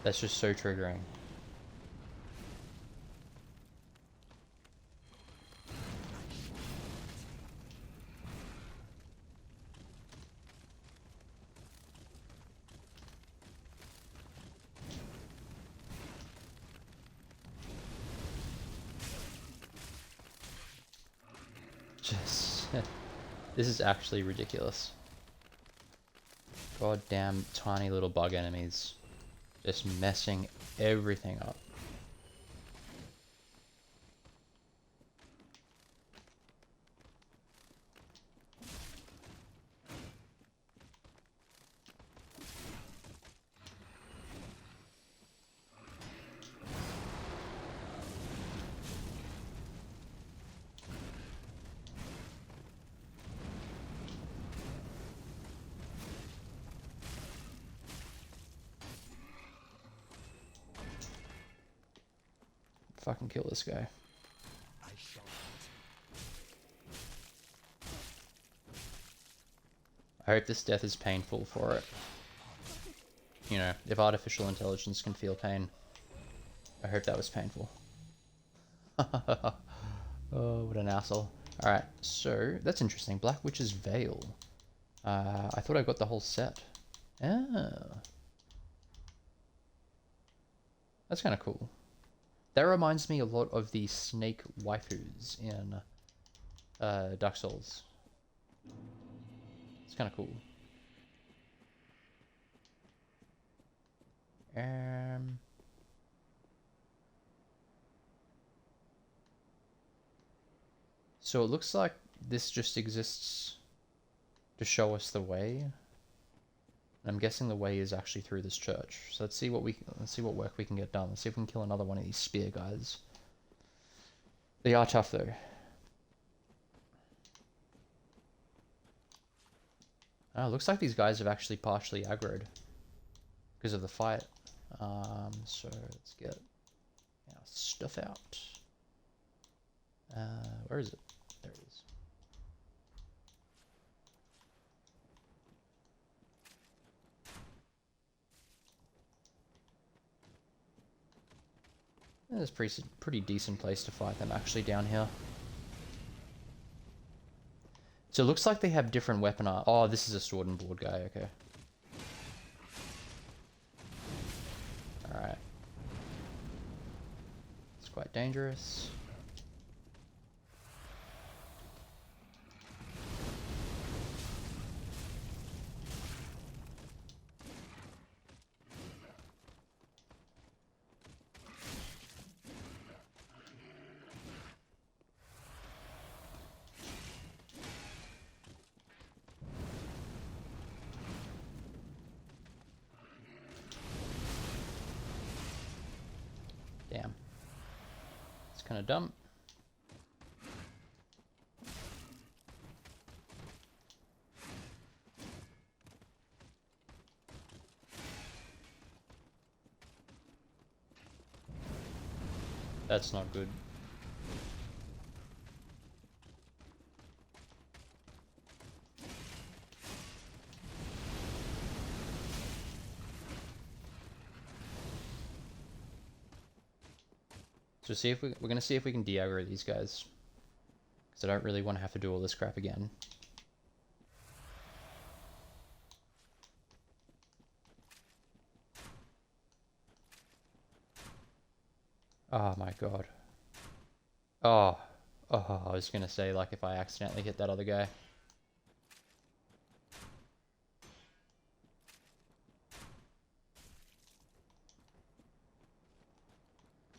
That's just so triggering. Just... this is actually ridiculous. Goddamn tiny little bug enemies. Just messing everything up. fucking kill this guy. I shall I hope this death is painful for it. You know, if artificial intelligence can feel pain, I hope that was painful. Oh, what an asshole. Alright, so, that's interesting. Black Witch's Veil. I thought I got the whole set. Oh. That's kind of cool. That reminds me a lot of the snake waifus in Dark Souls. It's kind of cool. So it looks like this just exists to show us the way. I'm guessing the way is actually through this church. So let's see what work we can get done. Let's see if we can kill another one of these spear guys. They are tough though. Oh, looks like these guys have actually partially aggroed because of the fight. So let's get our stuff out. Where is it? There it is. There's a pretty decent place to fight them actually down here. So it looks like they have different weapon art. Oh, this is a sword and board guy, okay. Alright. It's quite dangerous. Damn. It's kind of dumb. That's not good. So see if we're gonna see if we can de-aggro these guys. Because I don't really want to have to do all this crap again. Oh my god. Oh. Oh, I was gonna say, like, if I accidentally hit that other guy.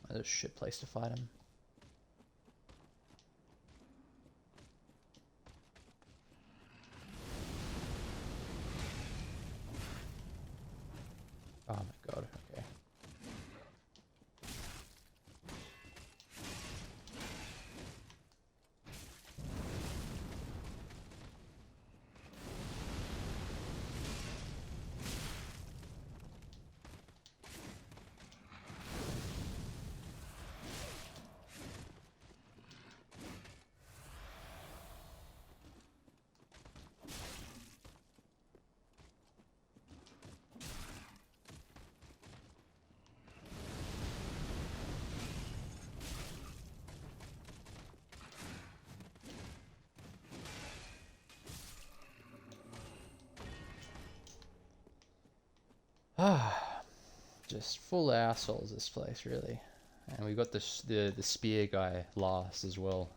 That's a shit place to fight him. Oh my god, okay. Ah, just full assholes this place, really. And we got the spear guy last as well.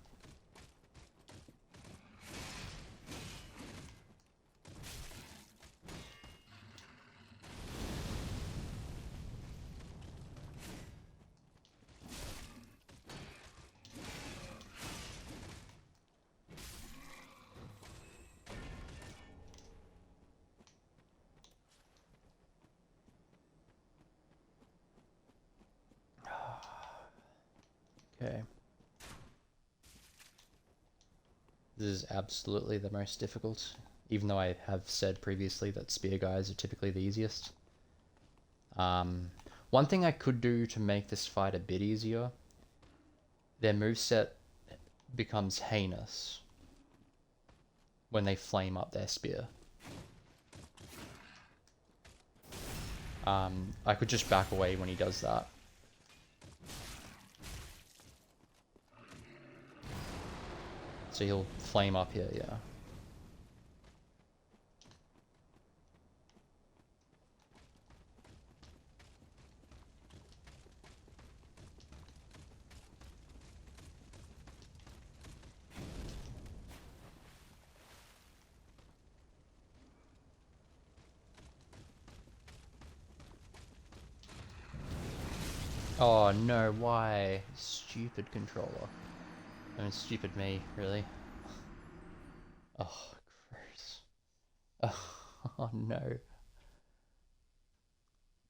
Okay. This is absolutely the most difficult, even though I have said previously that spear guys are typically the easiest. One thing I could do to make this fight a bit easier their moveset becomes heinous when they flame up their spear. I could just back away when he does that. So he'll flame up here, yeah. Oh no, why? Stupid controller. I mean, stupid me, really. Oh, gross. Oh no.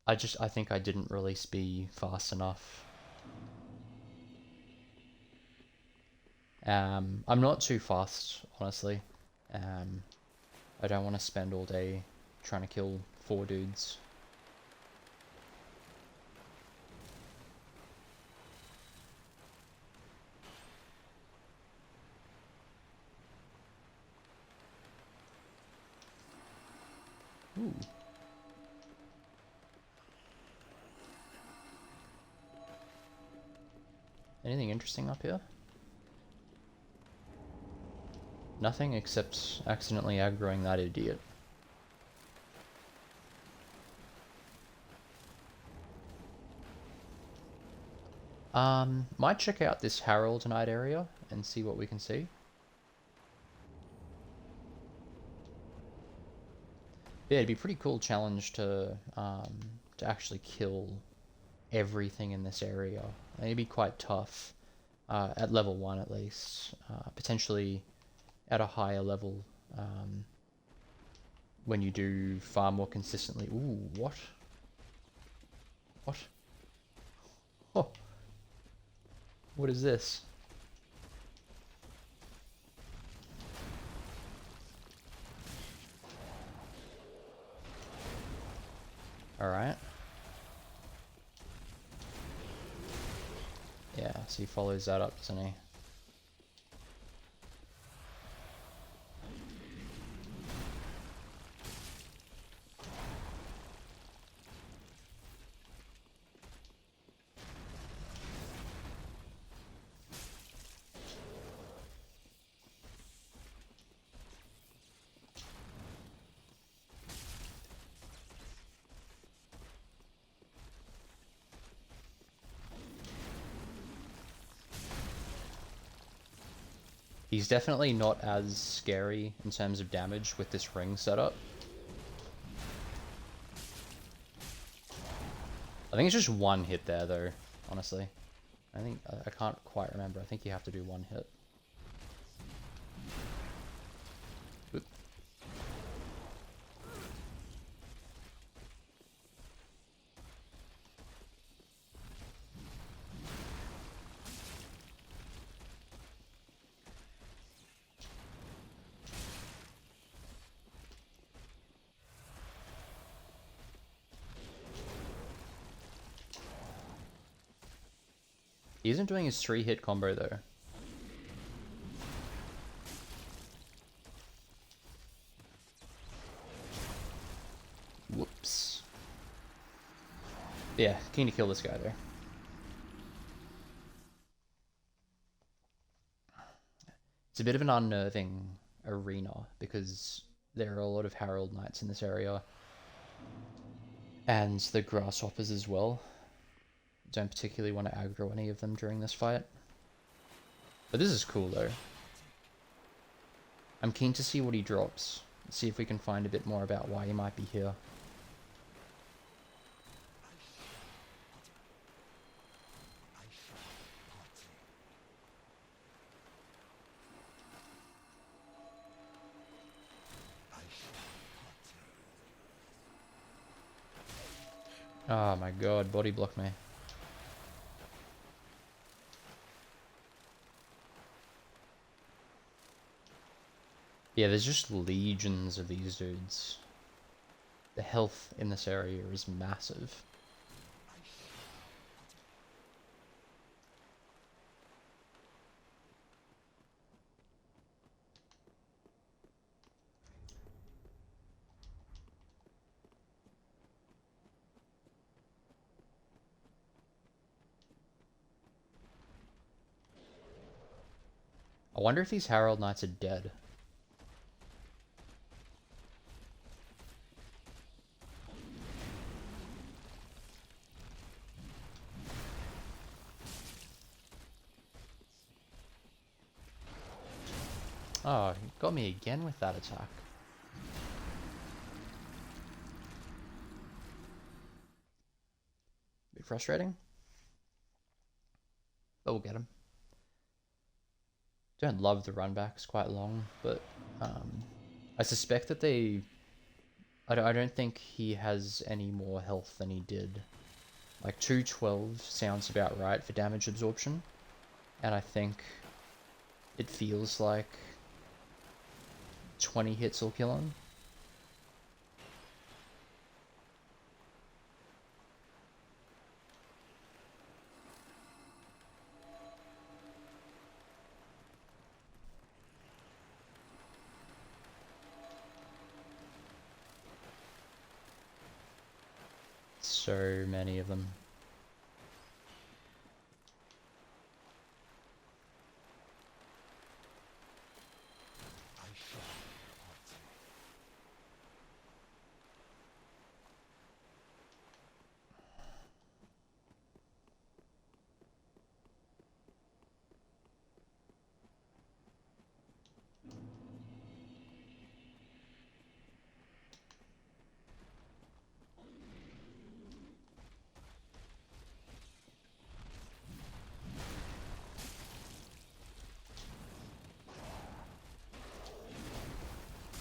I think I didn't release B fast enough. I'm not too fast, honestly. I don't want to spend all day trying to kill 4 dudes. Ooh. Anything interesting up here? Nothing except accidentally aggroing that idiot. Might check out this Harold Knight area and see what we can see. Yeah, it'd be a pretty cool challenge to actually kill everything in this area. It'd be quite tough, at level 1 at least. Potentially at a higher level, when you do far more consistently. Ooh, what? What? Oh. What is this? Alright. Yeah, so he follows that up, doesn't he? He's definitely not as scary in terms of damage with this ring setup. I think it's just 1 hit there though, honestly. I can't quite remember. I think you have to do 1 hit. Oop. He isn't doing his 3-hit combo though. Whoops. Yeah, keen to kill this guy though. It's a bit of an unnerving arena because there are a lot of Harold Knights in this area. And the grasshoppers as well. Don't particularly want to aggro any of them during this fight. But this is cool though. I'm keen to see what he drops. See if we can find a bit more about why he might be here. Oh my god, body block me. Yeah, there's just legions of these dudes. The health in this area is massive. I wonder if these Herald Knights are dead. Oh, he got me again with that attack. Bit frustrating. But we'll get him. Don't love the run back, it's quite long, but I suspect that I don't think he has any more health than he did. Like 212 sounds about right for damage absorption, and I think it feels like 20 hits will kill him. So many of them.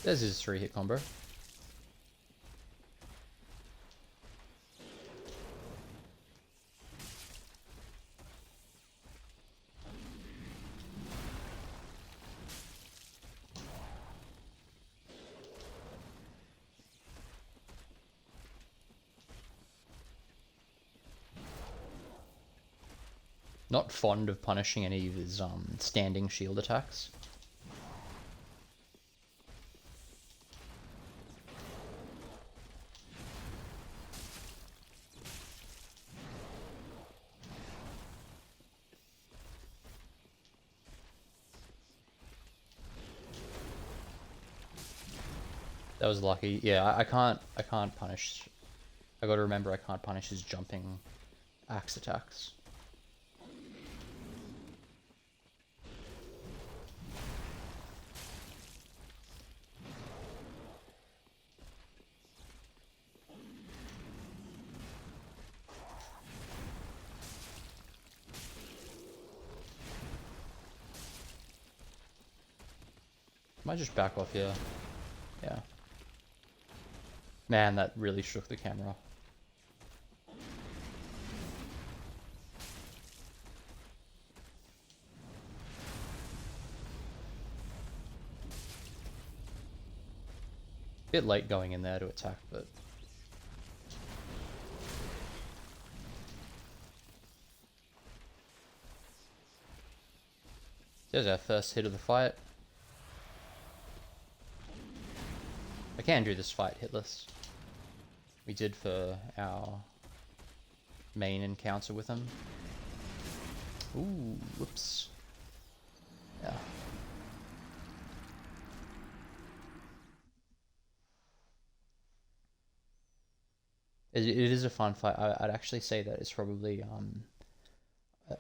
There's his 3-hit combo. Not fond of punishing any of his standing shield attacks. That was lucky. Yeah, I can't punish. I gotta remember I can't punish his jumping axe attacks. Might just back off here. Yeah. Man, that really shook the camera. Bit late going in there to attack, but there's our first hit of the fight. I can do this fight hitless. We did for our main encounter with him. Ooh, whoops. Yeah. It is a fun fight. I'd actually say that it's probably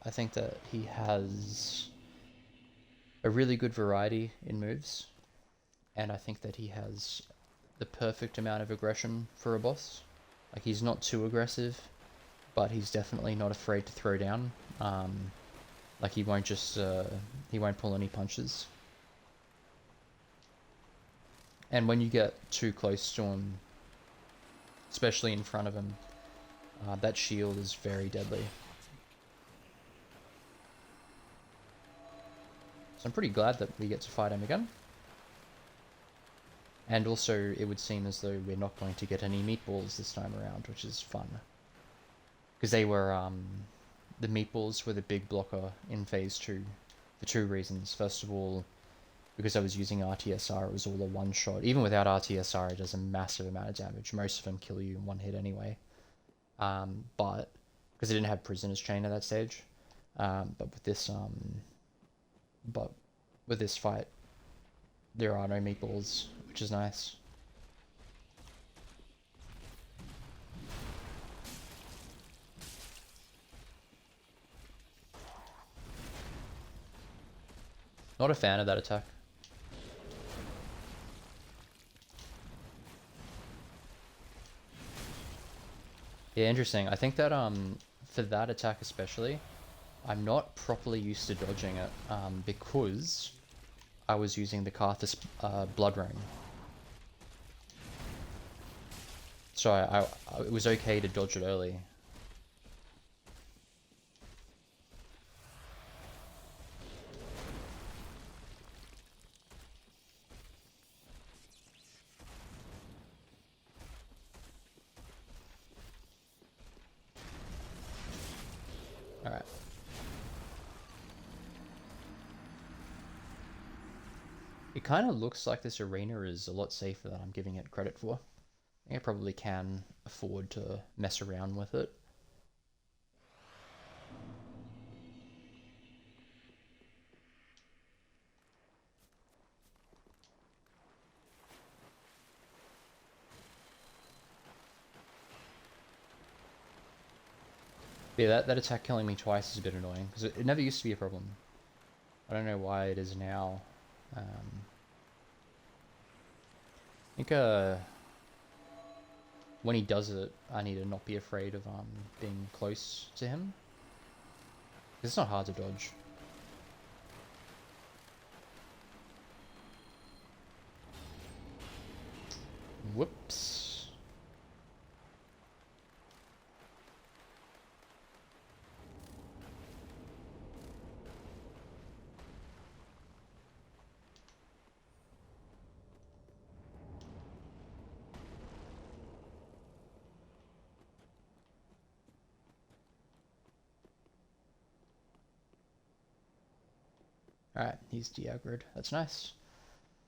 I think that he has a really good variety in moves, and I think that he has the perfect amount of aggression for a boss. Like, he's not too aggressive, but he's definitely not afraid to throw down. Like, he won't just he won't pull any punches. And when you get too close to him, especially in front of him, that shield is very deadly. So I'm pretty glad that we get to fight him again. And also, it would seem as though we're not going to get any meatballs this time around, which is fun. Because they were, the meatballs were the big blocker in Phase 2 for 2 reasons. First of all, because I was using RTSR, it was all a one-shot. Even without RTSR, it does a massive amount of damage. Most of them kill you in one hit anyway. But, because I didn't have Prisoner's Chain at that stage. But with this, but with this fight, there are no meatballs, which is nice. Not a fan of that attack. Yeah, interesting. I think that for that attack especially, I'm not properly used to dodging it because I was using the Karthus Blood Ring. So it was okay to dodge it early. Alright. It kind of looks like this arena is a lot safer than I'm giving it credit for. I think I probably can afford to mess around with it. Yeah, that attack killing me twice is a bit annoying, because it never used to be a problem. I don't know why it is now. I think when he does it, I need to not be afraid of being close to him. It's not hard to dodge. Whoops. Alright, he's de-aggroed. That's nice.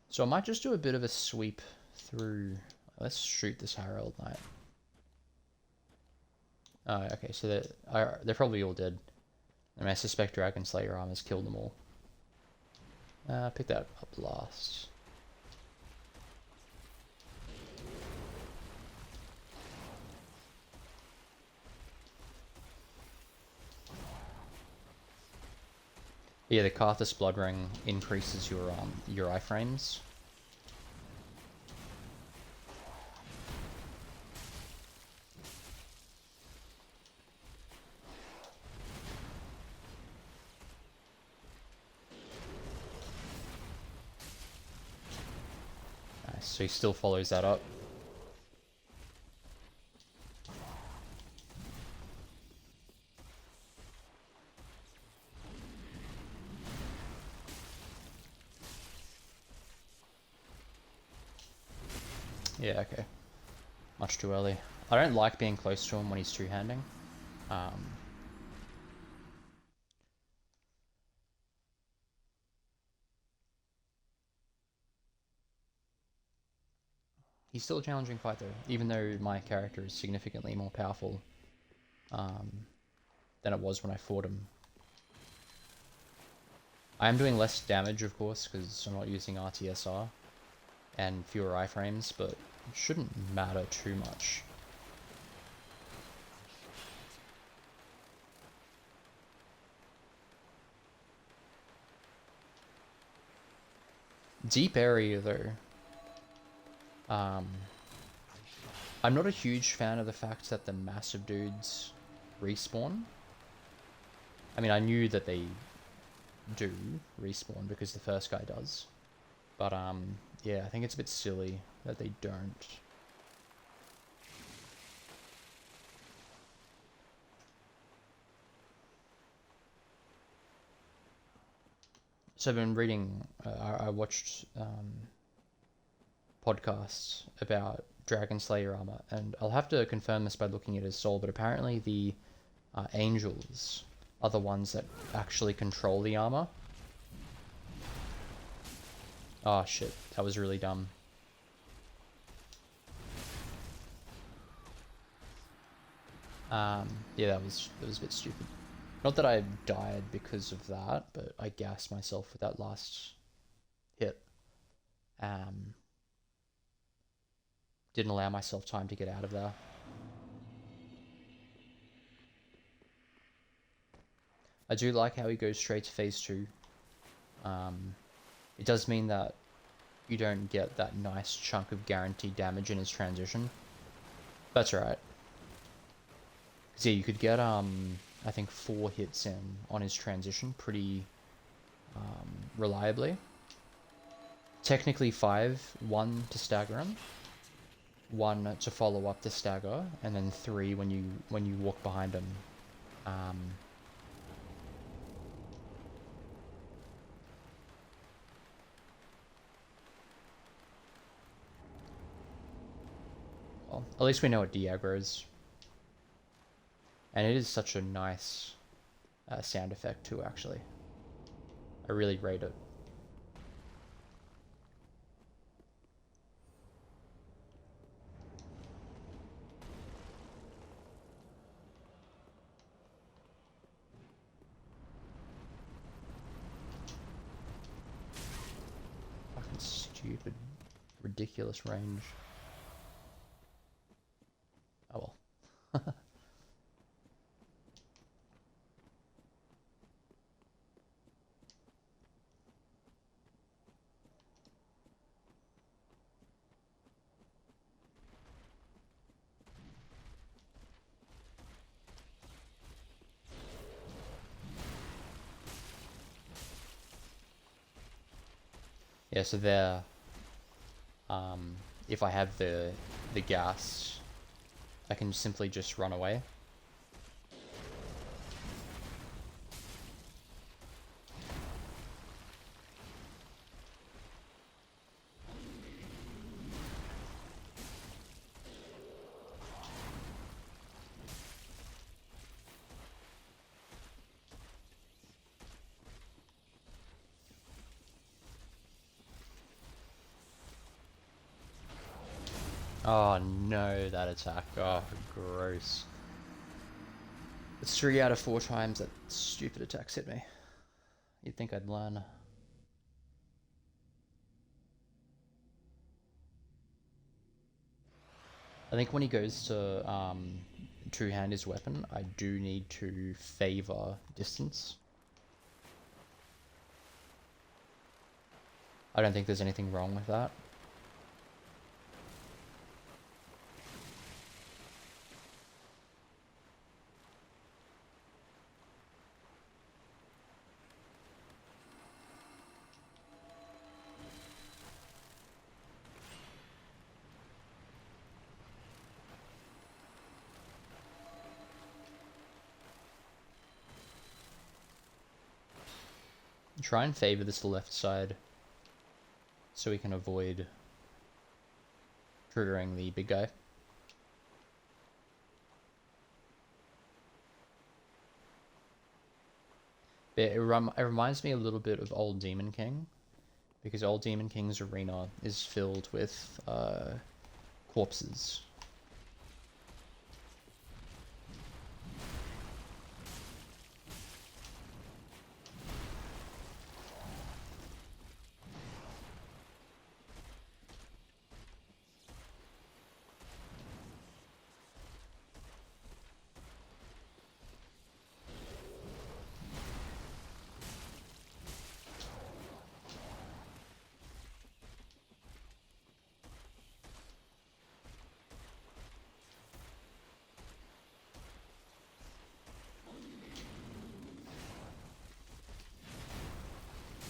So I might just do a bit of a sweep through. Let's shoot this Herald Knight. Oh, okay, so they're probably all dead. And I suspect Dragon Slayer armor's killed them all. Pick that up last. Yeah, the Karthus Blood Ring increases your iframes. Nice, so he still follows that up. Yeah, okay. Much too early. I don't like being close to him when he's two-handing. He's still a challenging fight though, even though my character is significantly more powerful than it was when I fought him. I am doing less damage, of course, because I'm not using RTSR and fewer iframes, but it shouldn't matter too much. Deep area though. I'm not a huge fan of the fact that the massive dudes respawn. I mean, I knew that they do respawn because the first guy does. But yeah, I think it's a bit silly that they don't. So I've been reading, I watched podcasts about Dragon Slayer armor, and I'll have to confirm this by looking at his soul, but apparently the angels are the ones that actually control the armor. Oh shit, that was really dumb. Yeah, that was a bit stupid. Not that I died because of that, but I gassed myself with that last hit. Um, didn't allow myself time to get out of there. I do like how he goes straight to phase 2. It does mean that you don't get that nice chunk of guaranteed damage in his transition. That's alright. Because yeah, you could get, I think 4 hits in on his transition pretty reliably. Technically 5, 1 to stagger him, 1 to follow up the stagger, and then 3 when you walk behind him. Well, at least we know what de-aggro is. And it is such a nice sound effect too, actually. I really rate it. Fucking stupid, ridiculous range. Oh well. Yeah, so there, if I have the gas, I can simply just run away. Oh no, that attack. Oh, gross. It's 3 out of 4 times that stupid attack's hit me. You'd think I'd learn. I think when he goes to two-hand his weapon, I do need to favor distance. I don't think there's anything wrong with that. Try and favor this left side so we can avoid triggering the big guy. It reminds me a little bit of Old Demon King, because Old Demon King's arena is filled with corpses.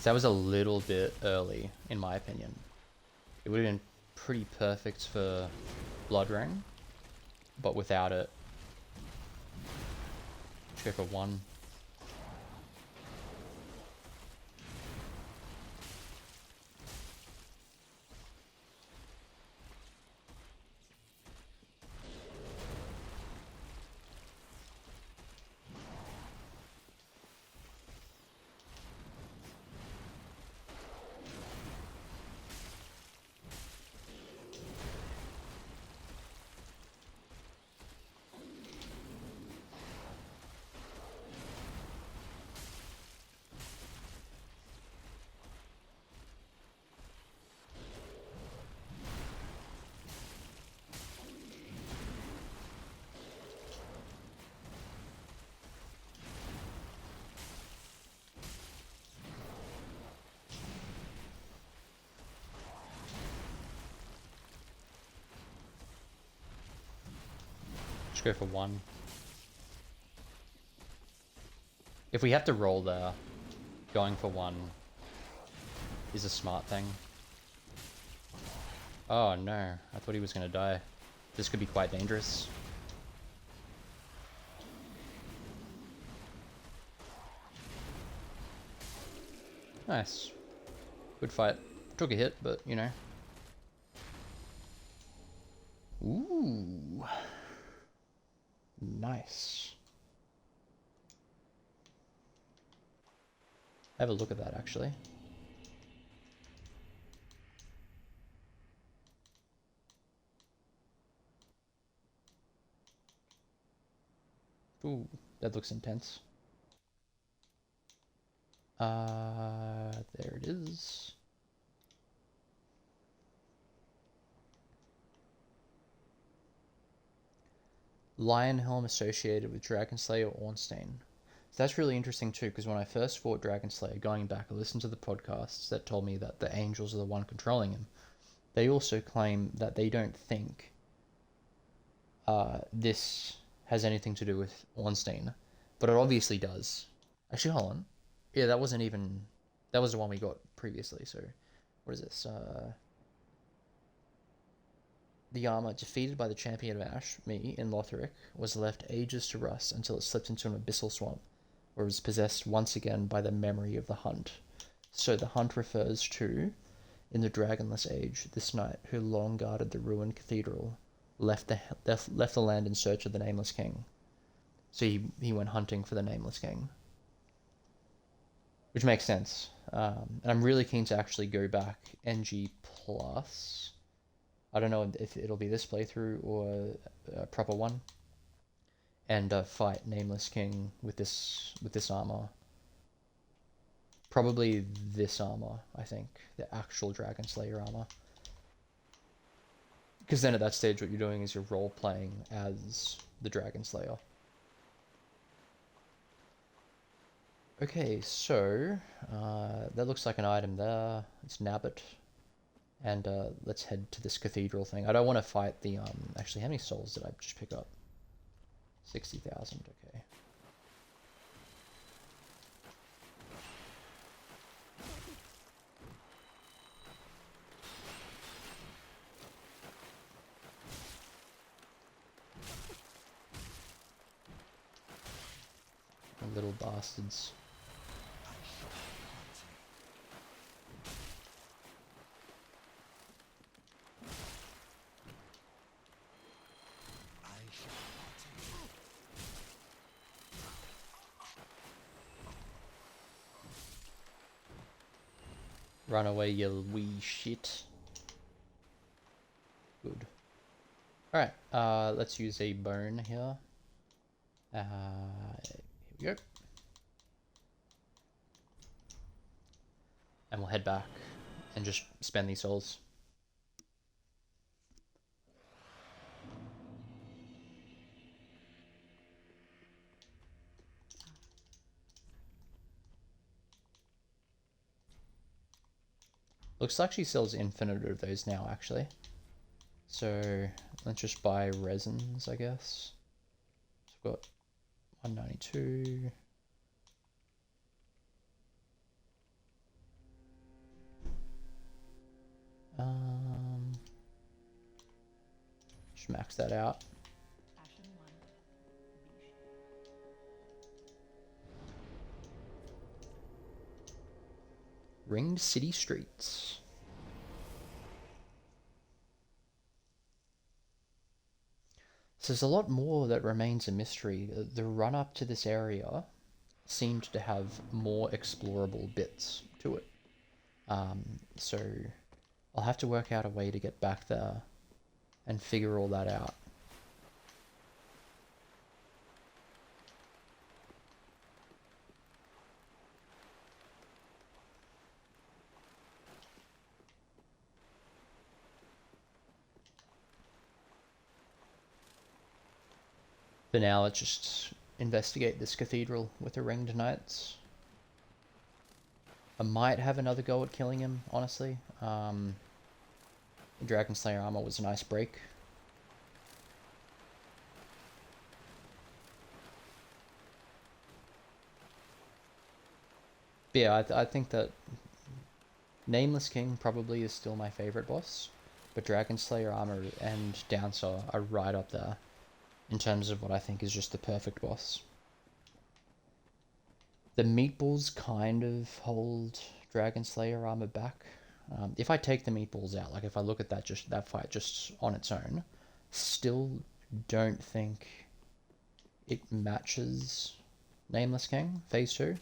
That was a little bit early, in my opinion. It would have been pretty perfect for Blood Ring, but without it, just go for 1. Just go for one. If we have to roll there, going for one is a smart thing. Oh no, I thought he was gonna die. This could be quite dangerous. Nice. Good fight. Took a hit, but you know. Ooh. Nice. Have a look at that actually. Ooh, that looks intense. There it is. Lion Helm associated with Dragon Slayer Ornstein. So that's really interesting too, because when I first fought Dragon Slayer, going back, I listened to the podcasts that told me that the angels are the one controlling him. They also claim that they don't think this has anything to do with Ornstein, but it obviously does. Actually, hold on. Yeah, that wasn't even... That was the one we got previously, so... What is this? The armor, defeated by the champion of Ash, me, in Lothric, was left ages to rust until it slipped into an abyssal swamp, where it was possessed once again by the memory of the hunt. So the hunt refers to, in the Dragonless Age, this knight who long guarded the ruined cathedral, left the land in search of the Nameless King. So he went hunting for the Nameless King. Which makes sense. And I'm really keen to actually go back NG+. I don't know if it'll be this playthrough or a proper one. And fight Nameless King with this armor. Probably this armor, I think. The actual Dragon Slayer armor. Because then at that stage what you're doing is you're role-playing as the Dragon Slayer. Okay, so that looks like an item there. It's Nabbit. And let's head to this cathedral thing. I don't want to fight the... Actually, how many souls did I just pick up? 60,000, okay. The little bastards. Run away, you wee shit. Good. Alright, let's use a bone here. Here we go. And we'll head back and just spend these souls. Looks like she sells infinite of those now, actually. So let's just buy resins, I guess. So we've got 192. Just max that out. Ringed city streets. So there's a lot more that remains a mystery. The run up to this area seemed to have more explorable bits to it. So I'll have to work out a way to get back there and figure all that out. For now, let's just investigate this cathedral with the ringed knights. I might have another go at killing him, honestly. The Dragon Slayer armor was a nice break. But yeah, I think that Nameless King probably is still my favorite boss, but Dragon Slayer Armor and Downsaw are right up there in terms of what I think is just the perfect boss. The meatballs kind of hold Dragon Slayer Armor back. If I take the meatballs out, like if I look at that fight just on its own, still don't think it matches Nameless King Phase 2.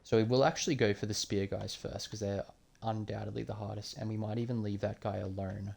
So we will actually go for the spear guys first because they're undoubtedly the hardest, and we might even leave that guy alone.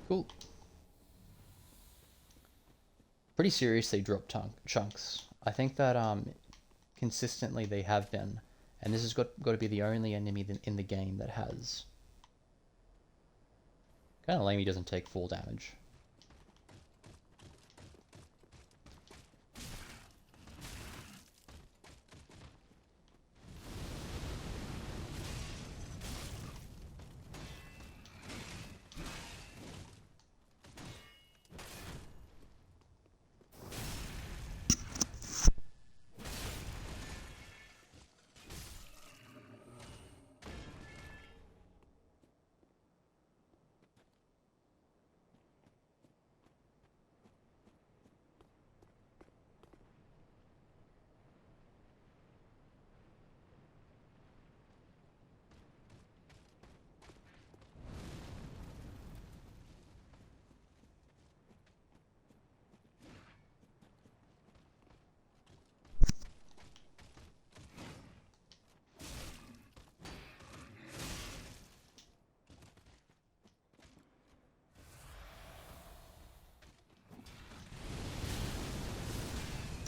Cool. Pretty seriously drop chunks. I think that consistently they have been, and this has got to be the only enemy in the game that has. Kind of lame he doesn't take full damage.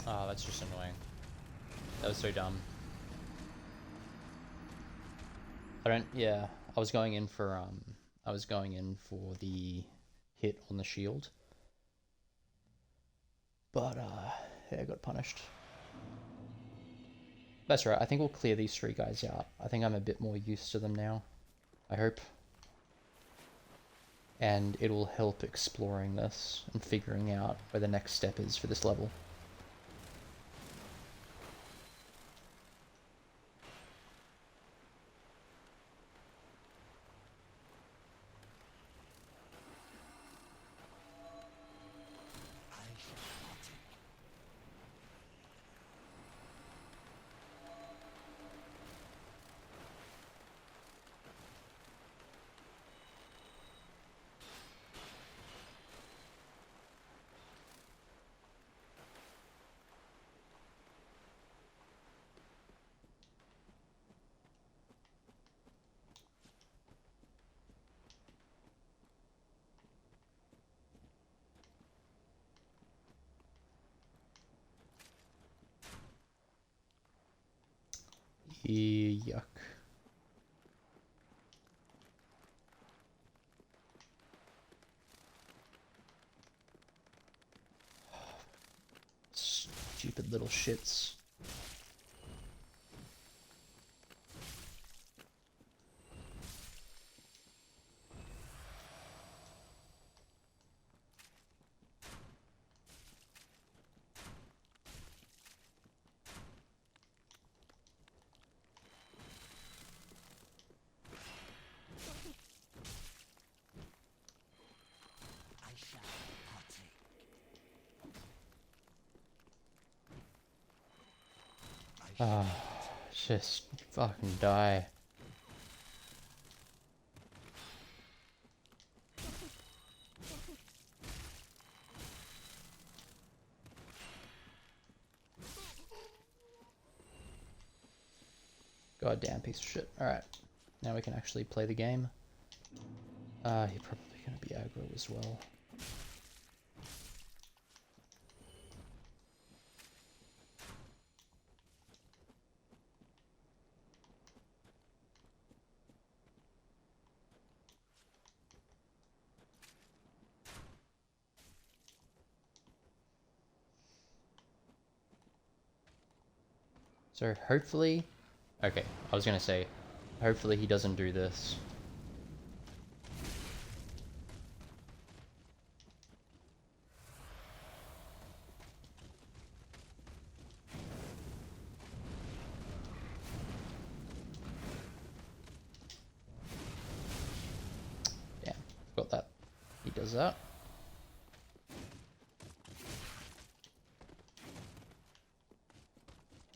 Oh, that's just annoying. That was so dumb. Yeah, I was going in for the hit on the shield. But yeah, I got punished. That's right, I think we'll clear these three guys out. I think I'm a bit more used to them now. I hope. And it'll help exploring this and figuring out where the next step is for this level. Yuck. stupid little shits. Ah, just fucking die. Goddamn piece of shit. Alright, now we can actually play the game. You're probably gonna be aggro as well. So hopefully, okay, I was gonna say, hopefully he doesn't do this. Yeah, got that. He does that.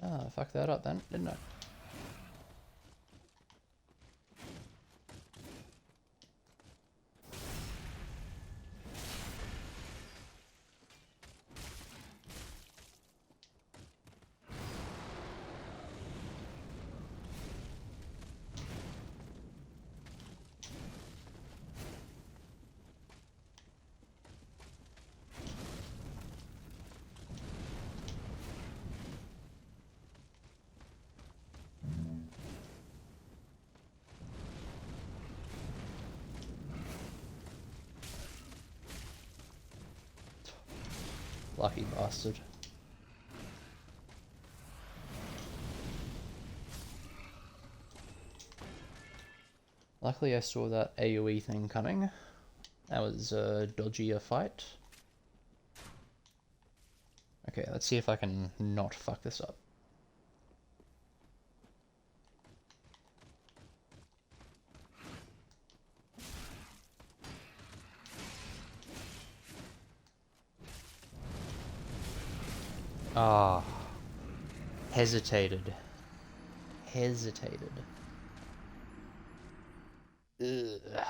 Ah, I fucked that up then, didn't I? Lucky bastard. Luckily I saw that AoE thing coming. That was a dodgier fight. Okay, let's see if I can not fuck this up. Ah, hesitated. Hesitated. Ugh.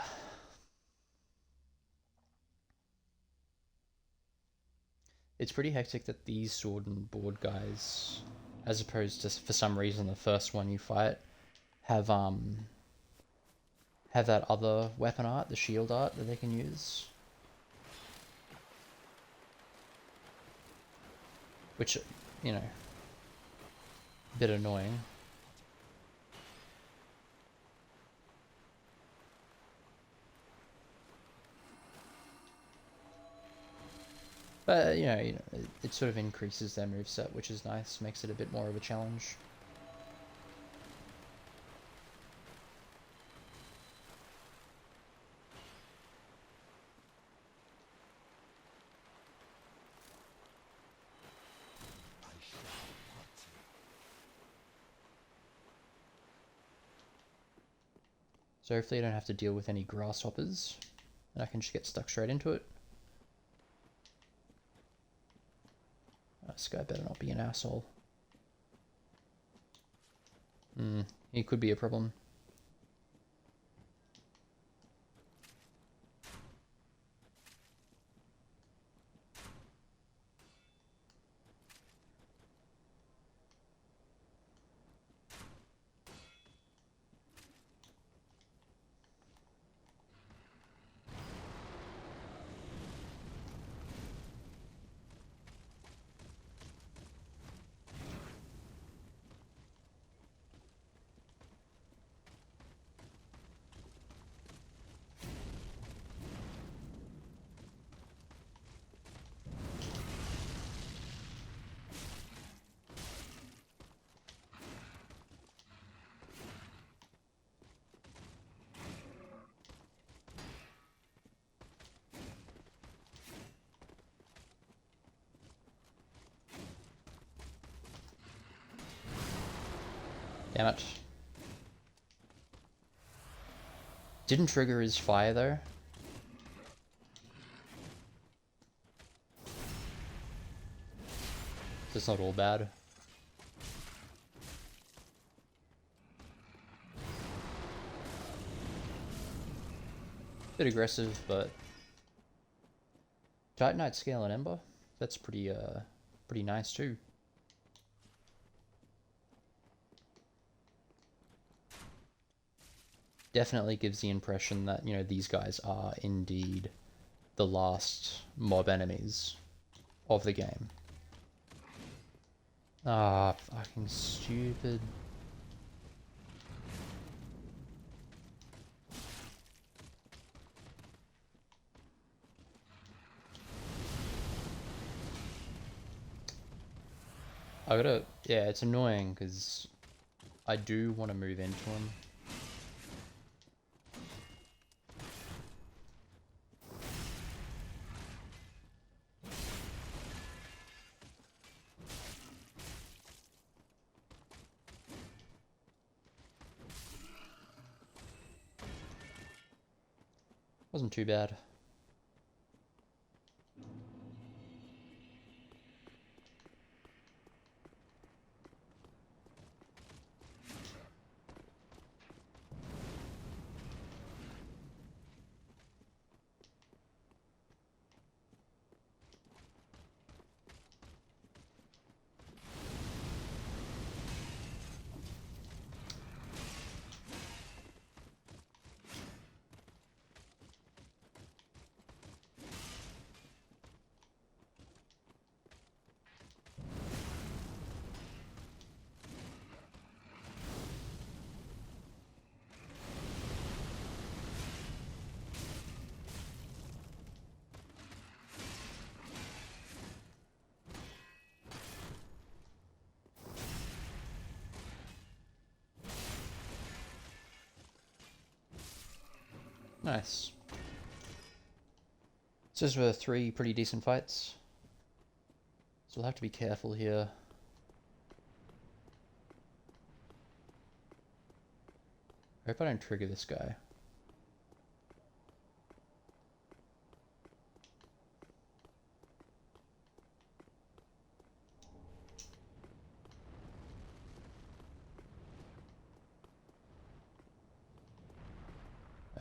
It's pretty hectic that these sword and board guys, as opposed to for some reason the first one you fight, have that other weapon art, the shield art that they can use. Which, you know, a bit annoying. But, you know it sort of increases their moveset, which is nice, makes it a bit more of a challenge. So hopefully I don't have to deal with any grasshoppers, and I can just get stuck straight into it. This guy better not be an asshole. He could be a problem. Damn it. Didn't trigger his fire though. So it's not all bad. Bit aggressive, but Titanite Scale and Ember, that's pretty nice too. Definitely gives the impression that, you know, these guys are indeed the last mob enemies of the game. Ah, fucking stupid. I gotta, yeah, it's annoying because I do want to move into him. Wasn't too bad. Nice. So those were 3 pretty decent fights. So we'll have to be careful here. I hope I don't trigger this guy.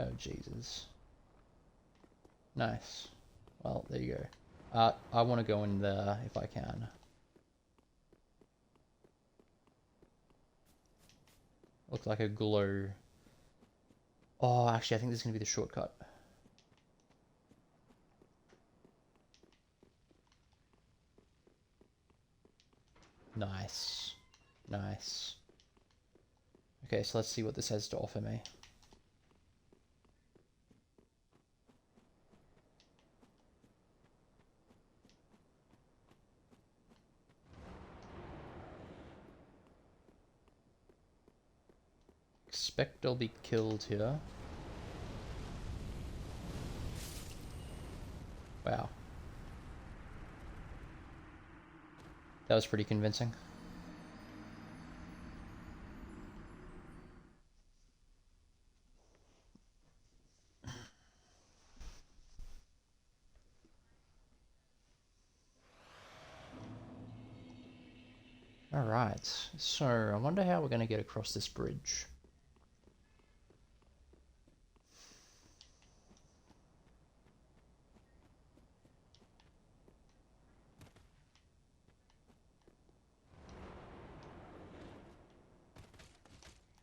Oh, Jesus. Nice. Well, there you go. I want to go in there if I can. Looks like a glow. Oh, actually, I think this is going to be the shortcut. Nice. Nice. Okay, so let's see what this has to offer me. Expect I'll be killed here. Wow. That was pretty convincing. Alright, so I wonder how we're going to get across this bridge.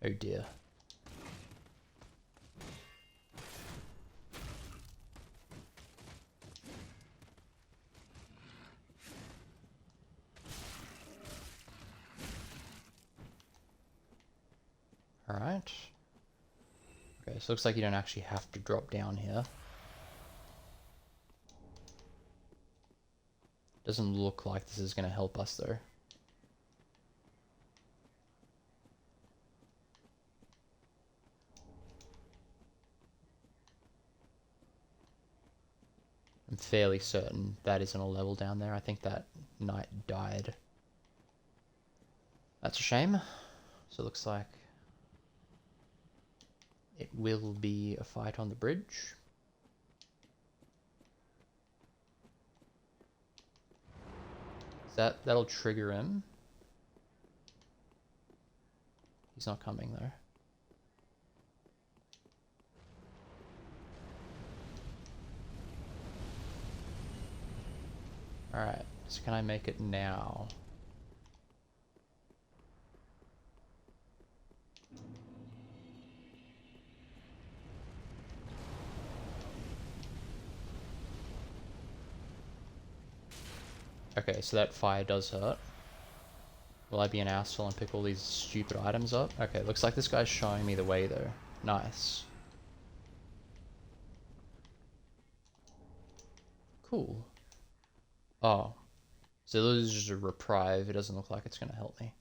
Oh dear. Alright. Okay, so looks like you don't actually have to drop down here. Doesn't look like this is going to help us though. I'm fairly certain that isn't a level down there. I think that knight died. That's a shame. So it looks like it will be a fight on the bridge. That'll trigger him. He's not coming though. Alright, so can I make it now? Okay, so that fire does hurt. Will I be an asshole and pick all these stupid items up? Okay, looks like this guy's showing me the way though. Nice. Cool. Oh. So this is just a reprieve. It doesn't look like it's going to help me.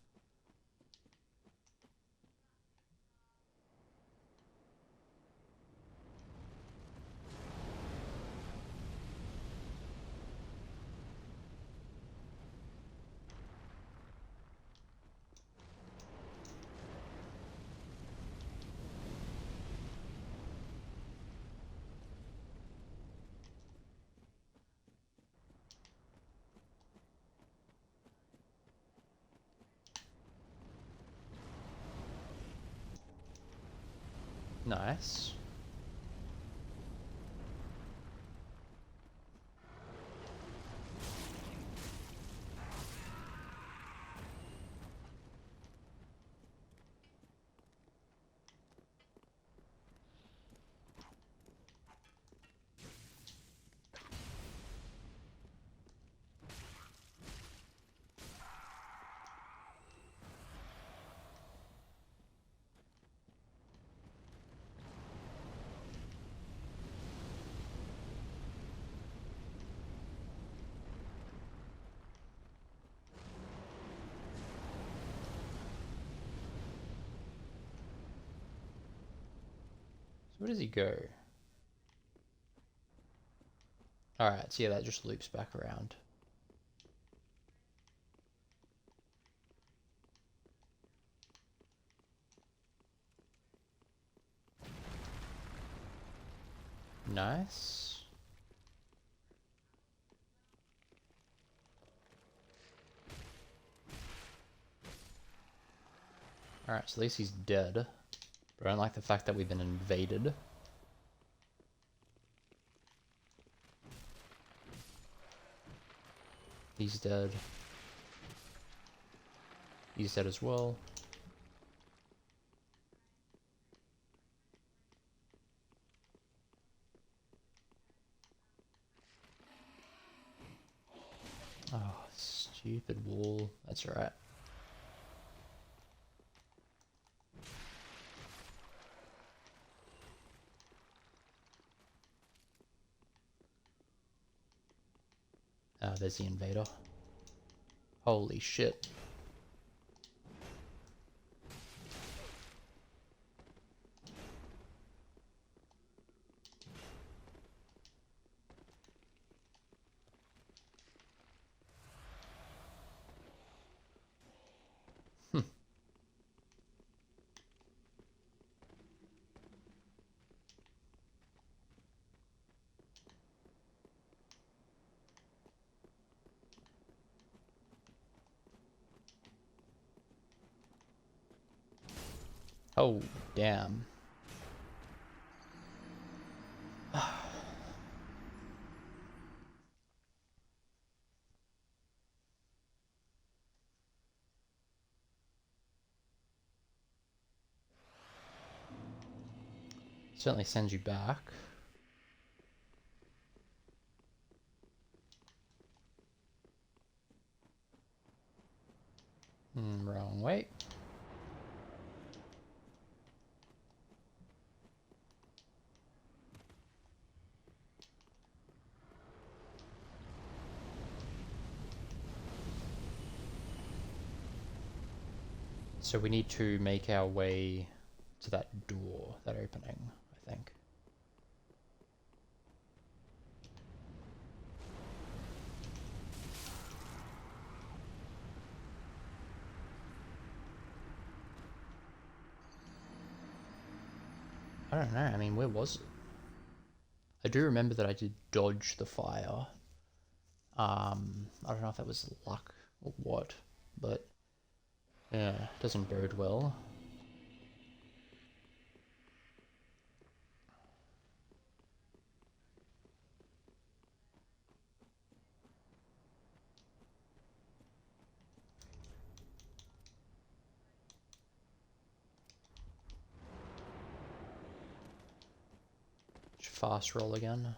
Nice. So where does he go? Alright, so yeah, that just loops back around. Nice. Alright, so at least he's dead. But I don't like the fact that we've been invaded. He's dead. He's dead as well. Oh, stupid wall. That's alright. Ah, there's the invader. Holy shit. Oh, damn. Certainly sends you back. Wrong way. So we need to make our way to that door, that opening, I think. I don't know. I mean, where was it? I do remember that I did dodge the fire. I don't know if that was luck or what, but yeah, doesn't bode well. Fast roll again.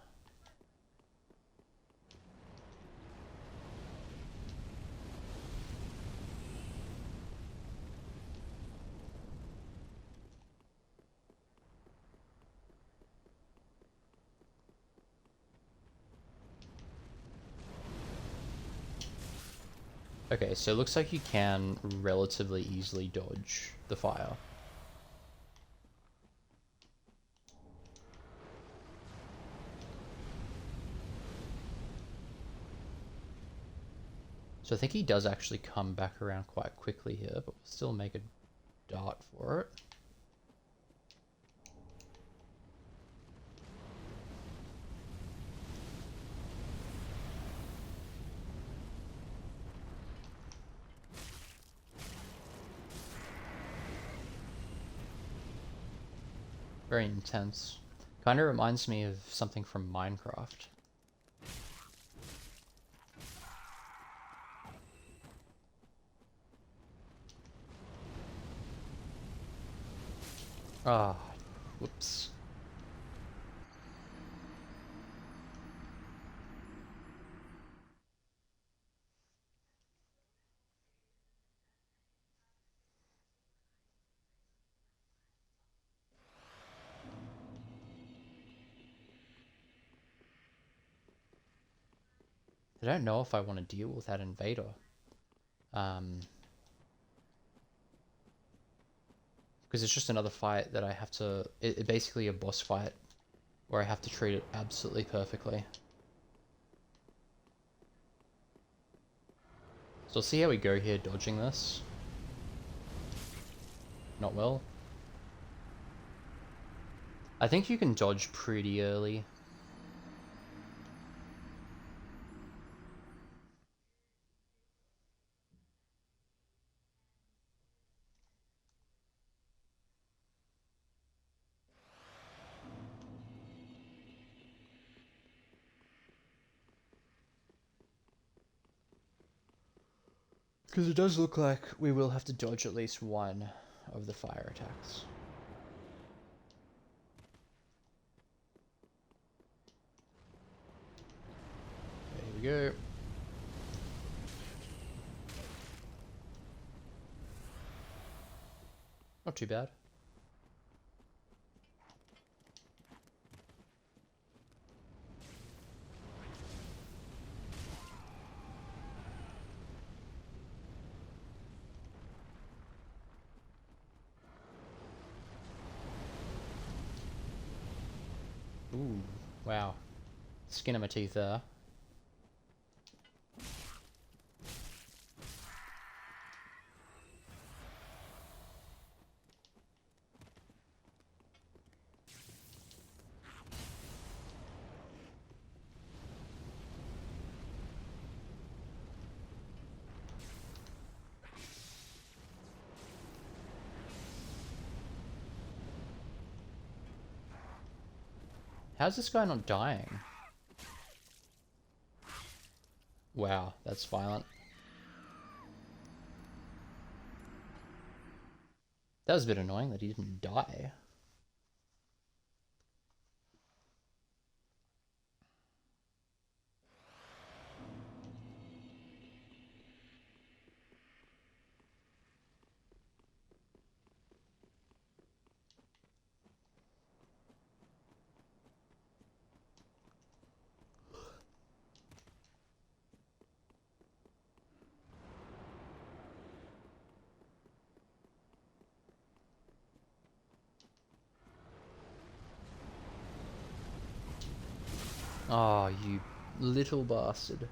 Okay, so it looks like you can relatively easily dodge the fire. So I think he does actually come back around quite quickly here, but we'll still make a dart for it. Very intense. Kind of reminds me of something from Minecraft. Ah, whoops. I don't know if I want to deal with that invader. Because it's just another fight that I have to... It basically a boss fight where I have to treat it absolutely perfectly. So we'll see how we go here dodging this. Not well. I think you can dodge pretty early. Because it does look like we will have to dodge at least one of the fire attacks. There we go. Not too bad. Ooh, wow. Skin of my teeth there. How's this guy not dying? Wow, that's violent. That was a bit annoying that he didn't die. Oh, you little bastard.